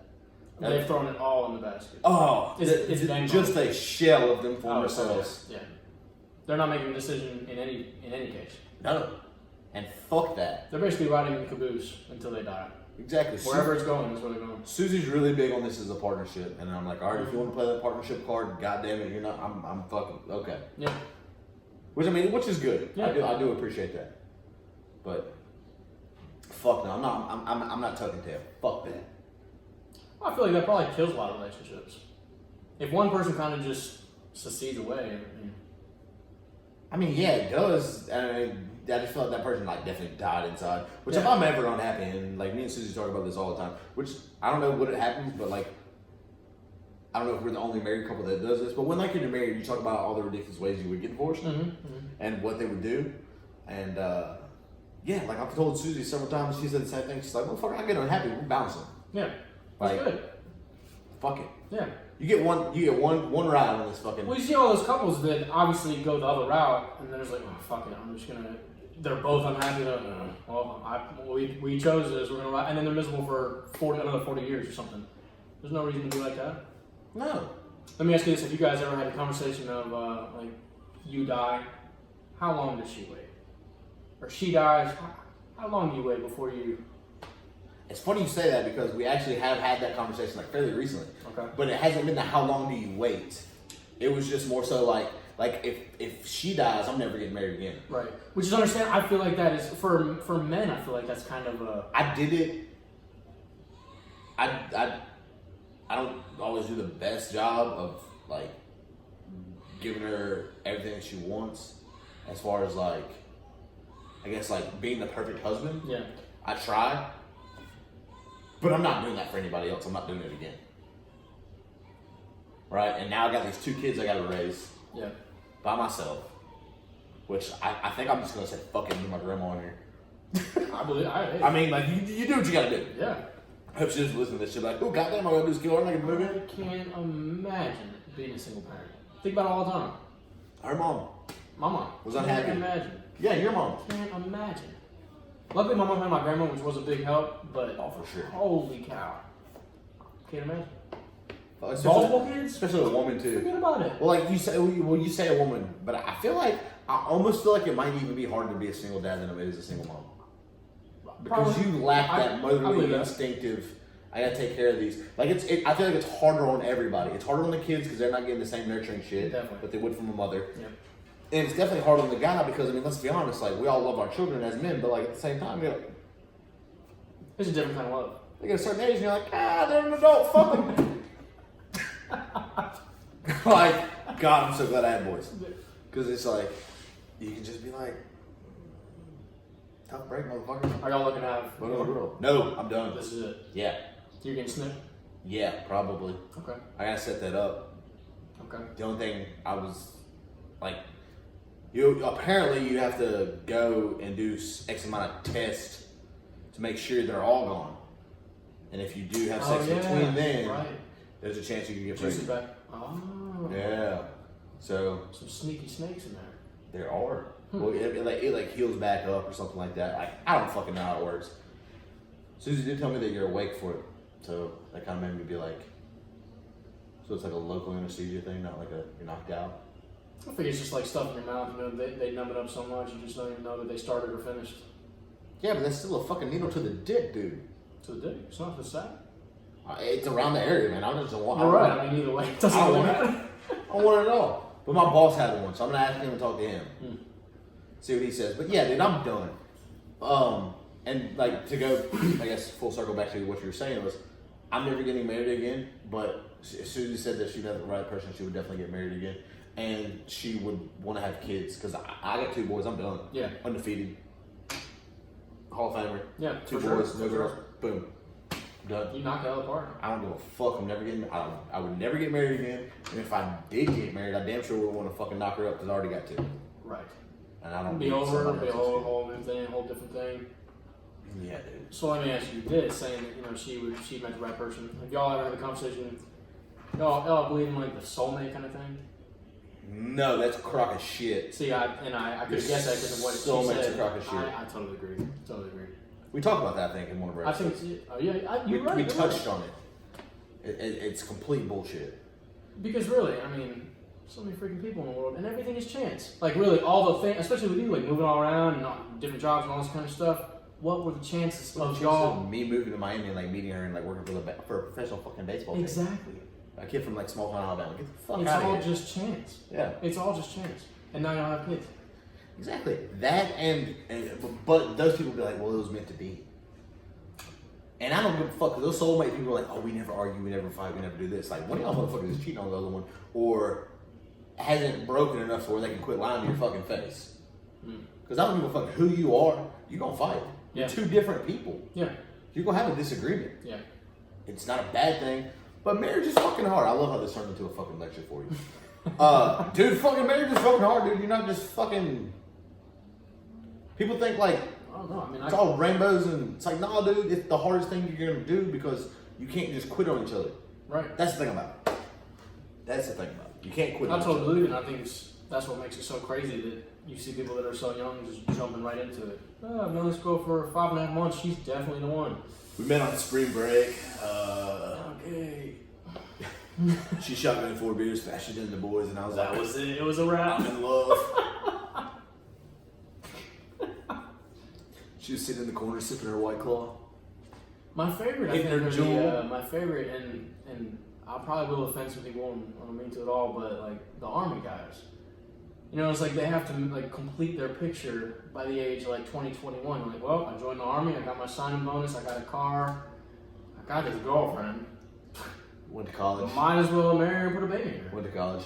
They've thrown it all in the basket. Oh, it's just a shell of them former so selves. yeah. They're not making a decision in any case. No, and fuck that. They're basically riding in the caboose until they die. Exactly. Wherever it's going, that's where they're going. Susy's really big on this as a partnership, and I'm like, all right, if you want to play that partnership card, goddamn it, you're not. I'm fucking okay. Yeah. Which is good. Yeah. I do appreciate that. But fuck no, I'm not tucking tail. Fuck that. I feel like that probably kills a lot of relationships. If one person kind of just secedes away. I mean, yeah, it does. I just feel like that person like definitely died inside. Which if Yeah. I'm ever unhappy, and like me and Susie talk about this all the time, which I don't know what it happens, but like I don't know if we're the only married couple that does this, but when like you're married, you talk about all the ridiculous ways you would get divorced and what they would do, and yeah, like I've told Susie several times, she said the same thing. She's like, "Motherfucker, I get unhappy, we're bouncing." Yeah, that's Like, good. fuck it. Yeah. You get one ride on this fucking. Well, you see all those couples that obviously go the other route, and they're just like, "Oh, fuck it, I'm just gonna." They're both unhappy. We chose this. We're gonna ride, and then they're miserable for another 40 years or something. There's no reason to be like that. No. Let me ask you this: have you guys ever had a conversation of like, you die, how long does she wait? Or she dies, how long do you wait before you? It's funny you say that because we actually have had that conversation like fairly recently. Okay. But it hasn't been the how long do you wait. It was just more so like if she dies, I'm never getting married again. Right. Which is understand. I feel like that is for men. I feel like that's kind of a. I did it. I don't always do the best job of like giving her everything that she wants, as far as like I guess like being the perfect husband. Yeah. I try. But I'm not doing that for anybody else. I'm not doing it again. Right? And now I got these 2 kids I gotta raise. Yeah. By myself. Which I think I'm just gonna say fuck it and do my grandma in here. I believe. I mean, like, you do what you gotta do. Yeah. I hope she doesn't listen to this shit like, oh goddamn, I gotta do this kill her and I can move I in. can't imagine being a single parent. Think about it all the time. Her mom. My mom Was unhappy. Can't imagine. Yeah, your mom. Can't imagine. Luckily, my mom had my grandma, which was a big help. But Oh, for sure. holy cow, can't imagine. Especially, Multiple kids? especially a woman too. Forget about it. Well, like you say, you say a woman, but I feel like I almost feel like it might even be harder to be a single dad than it is a single mom, because Probably. you lack that I motherly believe that. instinctive. I gotta take care of these. Like I feel like it's harder on everybody. It's harder on the kids because they're not getting the same nurturing shit Definitely. that they would from a mother. Yeah. And it's definitely hard on the guy because I mean, let's be honest. Like we all love our children as men, but like at the same time, you know, It's a different kind of love. they get a certain age and you're like, they're an adult. Fuck them. Like, God, I'm so glad I had boys. Because it's like, you can just be like, tough break, motherfucker. Are y'all looking to have? What in the world? No, I'm done. This is it. Yeah. You're getting snipped. Yeah, probably. Okay. I gotta set that up. Okay. The only thing I was like, you apparently you have to go and do X amount of tests to make sure they're all gone. And if you do have sex between then, there's a chance you can get Juicy pregnant. back. Oh. Yeah. So some sneaky snakes in there. There are. Well, it heals back up or something like that. Like, I don't fucking know how it works. Susy did tell me that you're awake for it, so that kind of made me be like, so it's like a local anesthesia thing, not like you're knocked out. I think it's just like stuff in your mouth. You know, they numb it up so much you just don't even know that they started or finished. Yeah, but that's still a fucking needle to the dick, dude. To the dick. It's not the sack. It's around the area, man. I just don't want. You're right. I mean, either way, it doesn't really matter. I don't want it at all. But my boss had one, so I'm gonna ask him and talk to him. See what he says. But yeah, dude, I'm done. And like to go, I guess full circle back to what you were saying was, I'm never getting married again. But Susy said that she met the right person, she would definitely get married again, and she would want to have kids because I got 2 boys. I'm done. Yeah. Undefeated. Hall of Famer. Yeah. 2 boys, no girls. Boom. Done. You knock it out of the park. I don't give a fuck. I'm never getting. I would never get married again. And if I did get married, I damn sure would want to fucking knock her up because I already got 2. Right. And I don't. Be over. Be a whole new thing, whole different thing. Yeah, dude. So let me ask you this: saying that she met the right person. Have y'all ever had a conversation? Y'all believe in like the soulmate kind of thing? No, that's a crock of shit. See, I could guess that because of what soulmate's she said. a crock of shit. I totally agree. Totally agree. We talked about that, I think, in one of our episodes. I think, you're right. We touched on it. It's complete bullshit. Because really, I mean, so many freaking people in the world, and everything is chance. Like really, all the things, especially with you, like moving all around and all, different jobs and all this kind of stuff. What were the chances of y'all? Me moving to Miami and like meeting her and like working for a professional fucking baseball team. Exactly. A kid from like small town Alabama. Get the fuck out of here. It's all just chance. Yeah. It's all just chance. And now y'all have kids. Exactly. That but those people be like, well, it was meant to be. And I don't give a fuck, because those soulmate people are like, oh, we never argue, we never fight, we never do this. Like, one of y'all motherfuckers is cheating on the other one, or hasn't broken enough to where they can quit lying to your fucking face. Because I don't give a fuck who you are, you're going to fight. Yeah. You're 2 different people. Yeah. You're going to have a disagreement. Yeah. It's not a bad thing, but marriage is fucking hard. I love how this turned into a fucking lecture for you. Dude, fucking marriage is fucking hard, dude. You're not just fucking... People think like... I don't know. I mean, it's all rainbows and it's like, nah, dude, it's the hardest thing you're gonna do because you can't just quit on each other. Right. That's the thing about it. That's the thing about it. You can't quit on I each other. totally believe it. I think that's what makes it so crazy that you see people that are so young just jumping right into it. Oh, I've known this girl for 5.5 months. She's definitely the one. We met on spring break. Okay. She shot me 4 beers faster than the boys, and I was like, That was it. It was a wrap. I'm in love. She was sitting in the corner sipping her White Claw. My favorite, I think, my favorite, and I probably will offend some people and I don't mean to at all, but like the Army guys. You know, it's like they have to like complete their picture by the age of like 20, 21. Like, well, I joined the Army, I got my signing bonus, I got a car, I got this girlfriend. Went to college. Might as well marry her and put a baby in her. Went to college.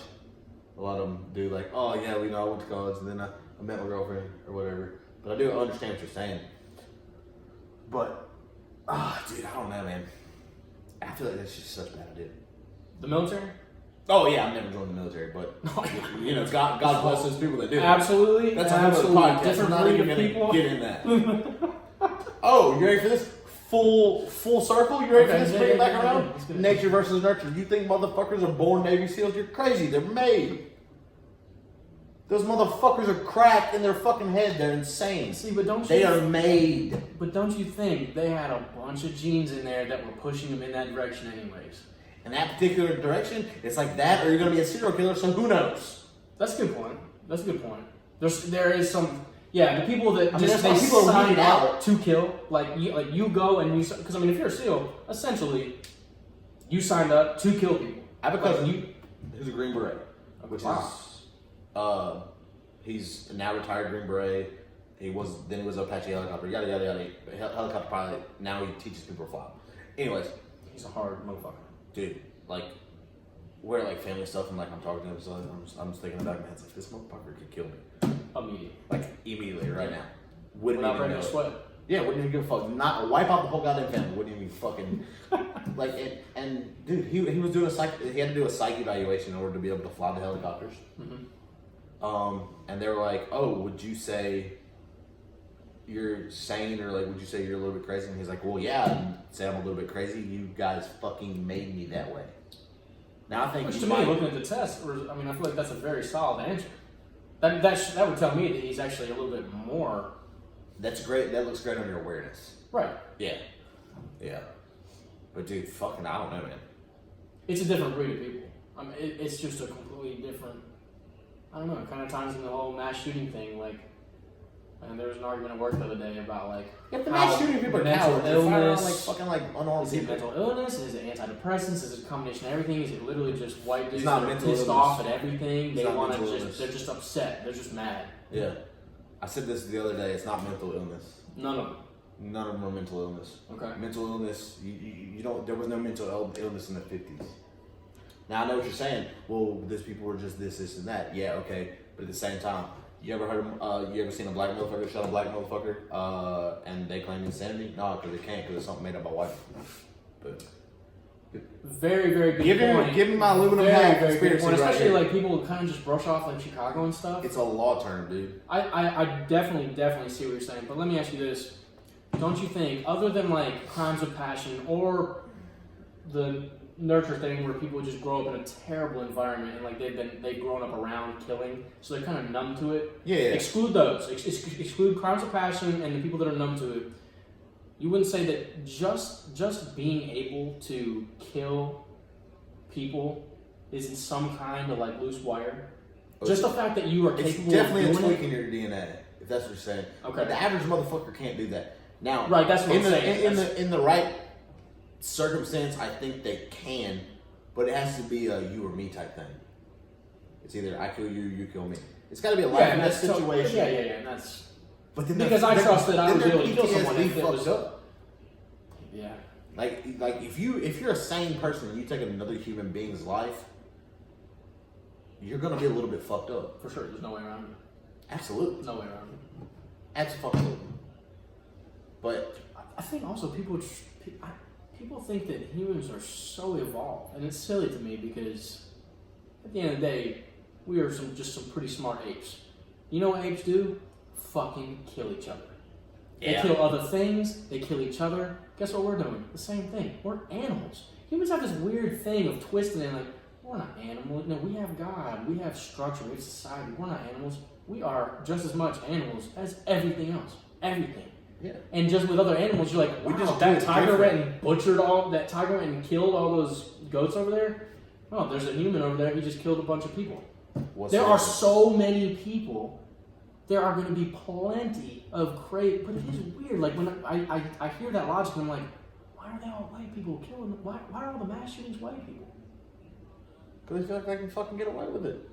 A lot of them do like, oh yeah, we know I went to college and then I met my girlfriend or whatever. But I do understand what you're saying. But, dude, I don't know, man. I feel like that's just such a bad idea. The military? Oh yeah, I've never joined the military, but you know, God bless those people that do. Absolutely, That's absolutely. a whole podcast. Different We're not breed even of gonna people. get in that. Oh, you ready for this? Full circle? You ready for this? Bring it back around? Let's get it. Nature versus nurture. You think motherfuckers are born Navy SEALs? You're crazy. They're made. Those motherfuckers are cracked in their fucking head. They're insane. See, but don't They are made. But don't you think they had a bunch of genes in there that were pushing them in that direction anyways? In that particular direction, it's like that, or you're gonna be a serial killer. So who knows? That's a good point. That's a good point. There is some. Yeah, the people that that's why people are sign weeded out out. to kill, like you go and you, because I mean, if you're a SEAL, essentially, you signed up to kill people. I have a cousin who's a Green Beret, which Wow. is, he's a now retired Green Beret. He was Apache helicopter, yada yada yada, helicopter pilot. Now he teaches people to fly. Anyways, He's a hard motherfucker. dude, like, we're like family stuff, and like I'm talking to him, so I'm just thinking about it, man. It's like this motherfucker could kill me, Immediately. like immediately right now. We're Wouldn't not even ready know to it. sweat. Yeah, wouldn't even give a fuck. Not wipe out the whole goddamn family. Wouldn't even fucking like. And dude, he was doing he had to do a psych evaluation in order to be able to fly the helicopters. Mm-hmm. And they were like, "Oh, would you say you're sane, or like, would you say you're a little bit crazy? And he's like, well, yeah, I'd say I'm a little bit crazy. You guys fucking made me that way. Now I think Which to me, looking at the test, I mean, I feel like that's a very solid answer. That would tell me that he's actually a little bit more. That's great. That looks great on your awareness. Right. Yeah. Yeah. But dude, fucking, I don't know, man. It's a different breed of people. I mean, it's just a completely different. I don't know. It kind of ties into the whole mass shooting thing. Like, and there was an argument at work the other day about like the mass shooting people are cowards. They're firing on like fucking like unarmed Is it people. mental illness? Is it antidepressants? Is it a combination of everything? Is it literally just white dudes It's not that are mental pissed illness. off at everything? They not want to mental just. illness. They're just upset. They're just mad. Yeah. I said this the other day. It's not mental illness. None of them. None of them are mental illness. Okay. Mental illness, you don't. There was no mental illness in the 50s. Now I know what you're saying. Well, these people were just this, and that. Yeah, okay. But at the same time, you ever heard of? You ever seen a black motherfucker shot a black motherfucker? And they claim insanity? No, because they can't. Because it's something made up by white people. But very, very good point. Give me my aluminum very, hat very good conspiracy point. right Especially here. like people kind of just brush off like Chicago and stuff. It's a law term, dude. I definitely see what you're saying. But let me ask you this: don't you think, other than like crimes of passion or the nurture thing where people just grow up in a terrible environment and like they've grown up around killing, so they're kind of numb to it. Yeah. Exclude those. Exclude crimes of passion and the people that are numb to it. You wouldn't say that just being able to kill people is some kind of like loose wire. Just the fact that you are It's capable definitely of a doing tweak in your DNA, if that's what you're saying. Okay. The average motherfucker can't do that. Now, Right, that's what I'm saying. In the right circumstance, I think they can, but it has to be a you or me type thing. It's either I kill you, you kill me. It's got to be a life and and death that's situation. Yeah, and that's But then because I trust that I would be able to kill someone if it fucked was up. Yeah. Like if you're a sane person and you take another human being's life, you're gonna be a little bit fucked up. For sure, there's no way around it. Absolutely. No way around it. Absolutely. But I think also people think that humans are so evolved, and it's silly to me because at the end of the day, we are just some pretty smart apes. You know what apes do? Fucking kill each other. They kill other things. They kill each other. Guess what we're doing? The same thing. We're animals. Humans have this weird thing of twisting and like, we're not animals. No, we have God. We have structure. We have society. We're not animals. We are just as much animals as everything else. Everything. yeah. And just with other animals, you're like, wow, We just do that it tiger went different. and butchered that tiger went and killed all those goats over there. Oh, there's a human over there. He just killed a bunch of people. There are so many people. There are going to be plenty of crazy, but it is weird. Like when I hear that logic, and I'm like, why are they all white people killing? Why are all the mass shootings white people? Because they feel like they can fucking get away with it.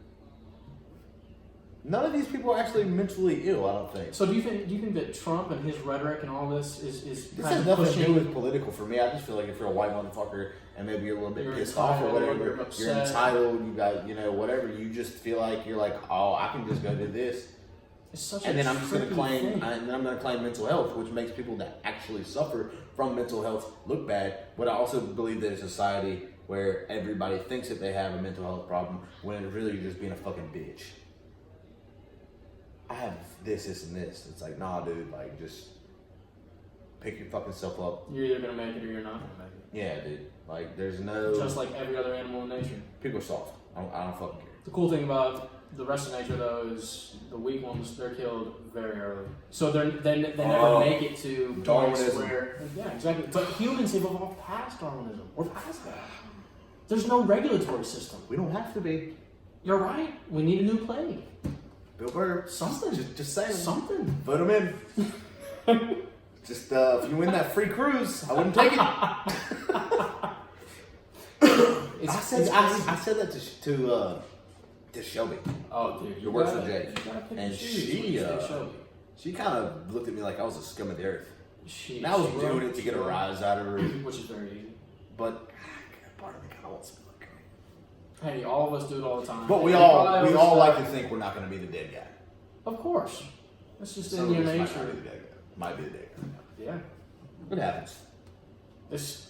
None of these people are actually mentally ill, I don't think. So do you think that Trump and his rhetoric and all this is This kind has of nothing pushing? to do with political for me. I just feel like if you're a white motherfucker and maybe you're a little bit You're pissed off or entitled, whatever, you're you're upset. entitled, you got, whatever, you just feel like you're like, oh, I can just go do this. It's such And a then I'm just going to tricky claim, thing. and then I'm going to claim mental health, which makes people that actually suffer from mental health look bad. But I also believe that a society where everybody thinks that they have a mental health problem when really you're just being a fucking bitch. I have this, and this. It's like, nah, dude, like, just pick your fucking self up. You're either gonna make it or you're not gonna make it. Yeah, dude. Like, there's no. Just like every other animal in nature. People are soft. I don't fucking care. The cool thing about the rest of nature, though, is the weak ones, they're killed very early. So they never make it to points Darwinism. where... Yeah, exactly. But humans have evolved past Darwinism. We're past that. There's no regulatory system. We don't have to be. You're right. We need a new plague. Bill Burr. Something. Just saying. Something. Vote him in. Just, if you win that free cruise, I wouldn't take it. I said that to Shelby. Oh, dude. Who works for Jake. You gotta pick And she kind of looked at me like I was a scum of the earth. And I was doing it to get a rise out of her. Which is very easy. But part of me kind of wants to be like her. Hey, all of us do it all the time. But we Hey, all probably like to think we're not going to be the dead guy. Of course. That's just Some in of your us nature. might be the dead guy. Yeah. It happens. It's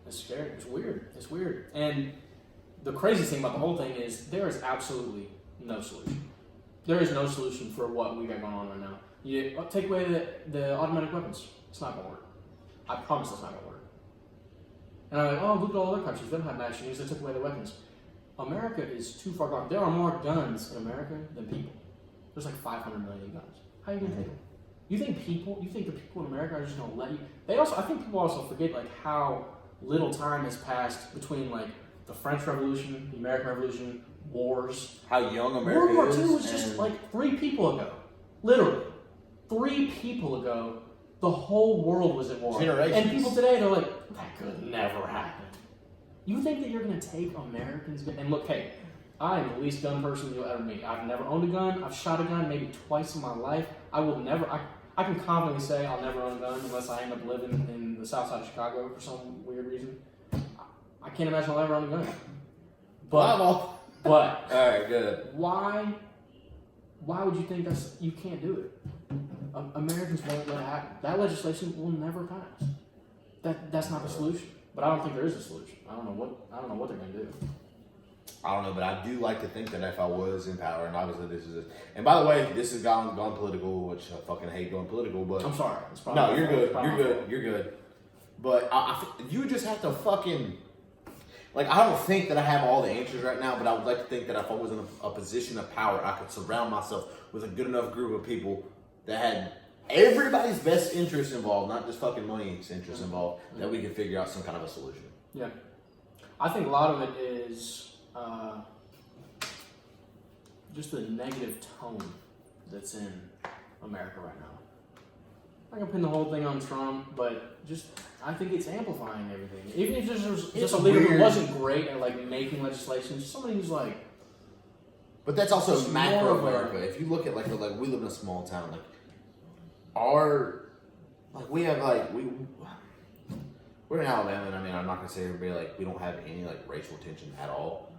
scary. It's weird. It's weird. And the craziest thing about the whole thing is there is absolutely no solution. There is no solution for what we got going on right now. You take away the automatic weapons. It's not going to work. I promise it's not going to work. And I'm like, oh, look at all other countries. They don't have mass shootings. They took away the weapons. America is too far gone. There are more guns in America than people. There's like 500 million guns. How are you going to take them? You think the people in America are just going to let you? I think people also forget like how little time has passed between like the French Revolution, the American Revolution, wars. How young America World is. War II was just like 3 people ago. Literally. 3 people ago, the whole world was at war. Generations. And people today, they're like, that could never happen. You think that you're going to take Americans? And look, hey, I am the least gun person you'll ever meet. I've never owned a gun. I've shot a gun maybe twice in my life. I will never, I can confidently say I'll never own a gun unless I end up living in the south side of Chicago for some weird reason. I can't imagine I'll ever own a gun. But, all right, good. Why would you think you can't do it? Americans won't let it happen. That legislation will never pass. That's not the solution. But I don't think there is a solution. I don't know what they're going to do. I don't know, but I do like to think that if I was in power, and obviously this is it. And by the way, this has gone political, which I fucking hate going political, but... I'm sorry. No, you're good. You're good. But you just have to fucking... Like, I don't think that I have all the answers right now, but I would like to think that if I was in a position of power, I could surround myself with a good enough group of people that had everybody's best interest involved, not just fucking money's interest involved, that we could figure out some kind of a solution. Yeah. I think a lot of it is just the negative tone that's in America right now. I can pin the whole thing on Trump, but I think it's amplifying everything. Even if there's just a leader who wasn't great at like making legislation, just somebody who's like. But that's also Just macro more America. If you look at like we live in a small town, we're in Alabama, and I mean I'm not gonna say everybody like we don't have any like racial tension at all.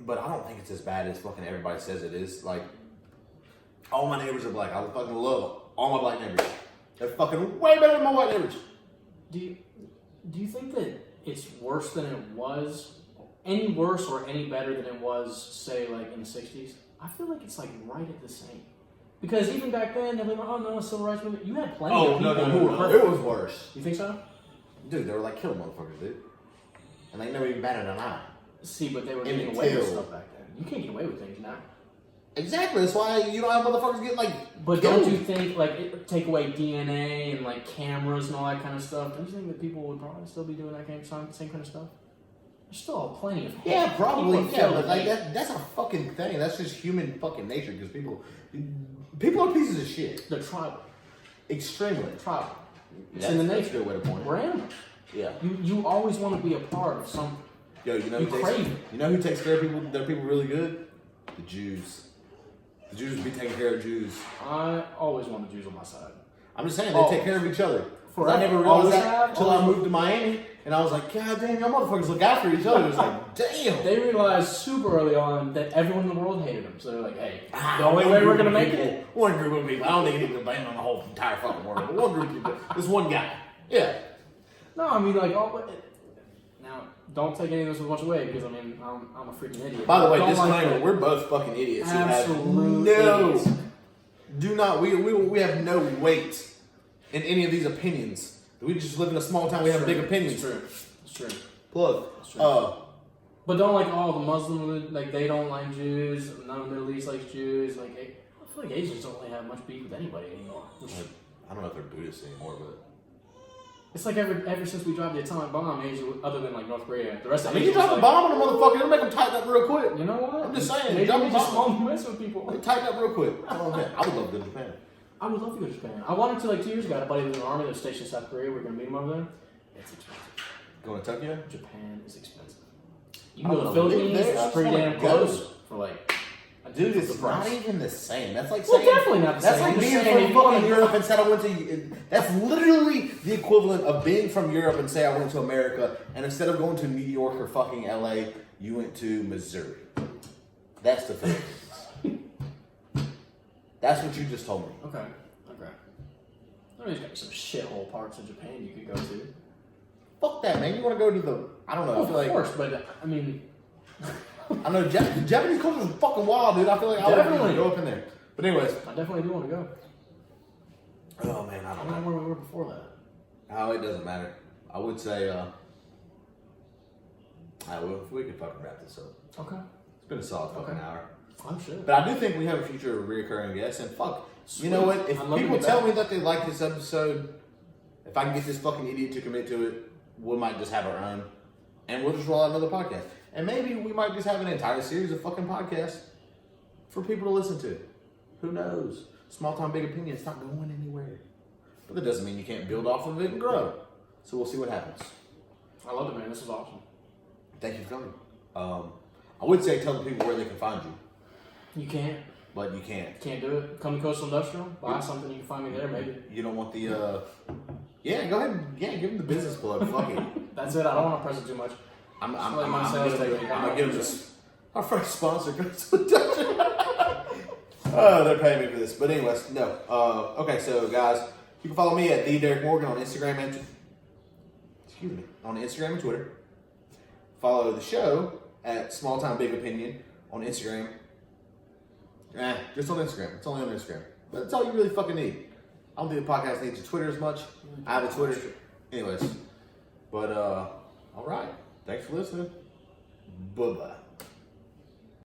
But I don't think it's as bad as fucking everybody says it is. Like all my neighbors are black. I fucking love all my black neighbors. They're fucking way better than my white neighbors. Do you think that it's worse than it was? Any worse or any better than it was, say, like in the 60s? I feel like it's like right at the same. Because even back then, they'll be like, oh no, civil rights movement. You had plenty of people who were perfect. It was worse. You think so? Dude, they were like killing motherfuckers, dude. And they never even batted an eye. See, but they were getting away with stuff back then. You can't get away with things now. Exactly. That's why you don't have motherfuckers getting like. But killed. don't you think take away DNA and like cameras and all that kind of stuff? Don't you think that people would probably still be doing that same kind of stuff? There's still plenty of hate. Yeah, probably. Yeah, but like hate. that's a fucking thing. That's just human fucking nature. Because people are pieces of shit. They're tribal. Extremely. Tribal. It's That's in the a nature. good way to point it. We're animals. Yeah. You always want to be a part of something. Yo, you know You who crave takes, it. you know who takes care of people? Their people really good. The Jews. The Jews be taking care of Jews. I always want the Jews on my side. I'm just saying they take care of each other. Forever. I never Always realized that have, until I always moved to Miami, and I was like, God damn, y'all motherfuckers look after each other. It's like, damn. They realized super early on that everyone in the world hated them. So they're like, hey, the only way we're going to make it. One group of people. I don't think it needs to blame on the whole entire fucking world. But one group of people. This one guy. Yeah. No, I mean, like, now, don't take any of this much away because, I mean, I'm a freaking idiot. By the way, Don't disclaimer, like we're both fucking idiots. Absolute No. idiots. Do not. We have no weight in any of these opinions. We just live in a small town. We have big opinions. It's true. Plug. It's true. But don't like all the Muslims, like, they don't like Jews. None of the Middle East likes Jews. Like, I feel like Asians don't really have much beef with anybody anymore. I don't know if they're Buddhists anymore, but. It's like ever since we dropped the atomic bomb, Asia, other than like North Korea, the rest of I mean, Asia you drop was a bomb on a motherfucker, it'll make them tighten up real quick. You know what? I'm just saying, Maybe drop we a just bomb. won't mess with people. They tighten up real quick. That's all I'm saying. I would love to go to Japan. I would love to go to Japan. I wanted to like 2 years ago. I had a buddy who was in the army that was stationed in South Korea. We're going to meet him over there. It's expensive. Going to Tokyo? Japan is expensive. You can go to the Philippines, it's pretty damn close for like a Dude, tenth of it's the price. not even the same. That's like Well, saying definitely not the that's same. like I'm just being saying, from if you wanna fucking go- Europe and said I went to. That's literally the equivalent of being from Europe and say I went to America, and instead of going to New York or fucking LA, you went to Missouri. That's the thing. That's what you just told me. Okay. There's got to be some shithole parts of Japan you could go to. Fuck that, man. You want to go to the? I don't know. I Well, feel of like course, but I mean, I know Japanese culture is fucking wild, dude. I feel like I would Definitely. go up in there. But anyways, I definitely do want to go. oh man, I I don't don't know know. where we were before that. Oh, it doesn't matter. I would say, we could fucking wrap this up. Okay. It's been a solid fucking Okay. hour. I'm sure. But I do think we have a future reoccurring guest, and fuck, you know Sweet. what? If I'd love to people get tell back. me that they like this episode, if I can get this fucking idiot to commit to it, we might just have our own, and we'll just roll out another podcast. And maybe we might just have an entire series of fucking podcasts for people to listen to. Who knows? Small time, big opinion. It's not going anywhere. But that doesn't mean you can't build off of it and grow. So we'll see what happens. I loved it, man. This was awesome. Thank you for coming. I would say tell the people where they can find you, You can't. but you can't. Can't do it. Come to Coastal Industrial. Buy something. You can find me there, maybe. You don't want the, yeah, go ahead. Yeah, give them the business plug. Fuck it. That's it. I don't want to press it too much. I'm Like my sales technique. gonna give them this. Our first sponsor goes to oh, they're paying me for this. But anyways, no. Okay, so guys, you can follow me at the Derek Morgan on Instagram and Instagram and Twitter. Follow the show at Small Time Big Opinion on Instagram. Just on Instagram. It's only on Instagram. But that's all you really fucking need. I don't think the podcast needs a Twitter as much. I have a Twitter. Anyways. But all right. Thanks for listening. Bye-bye.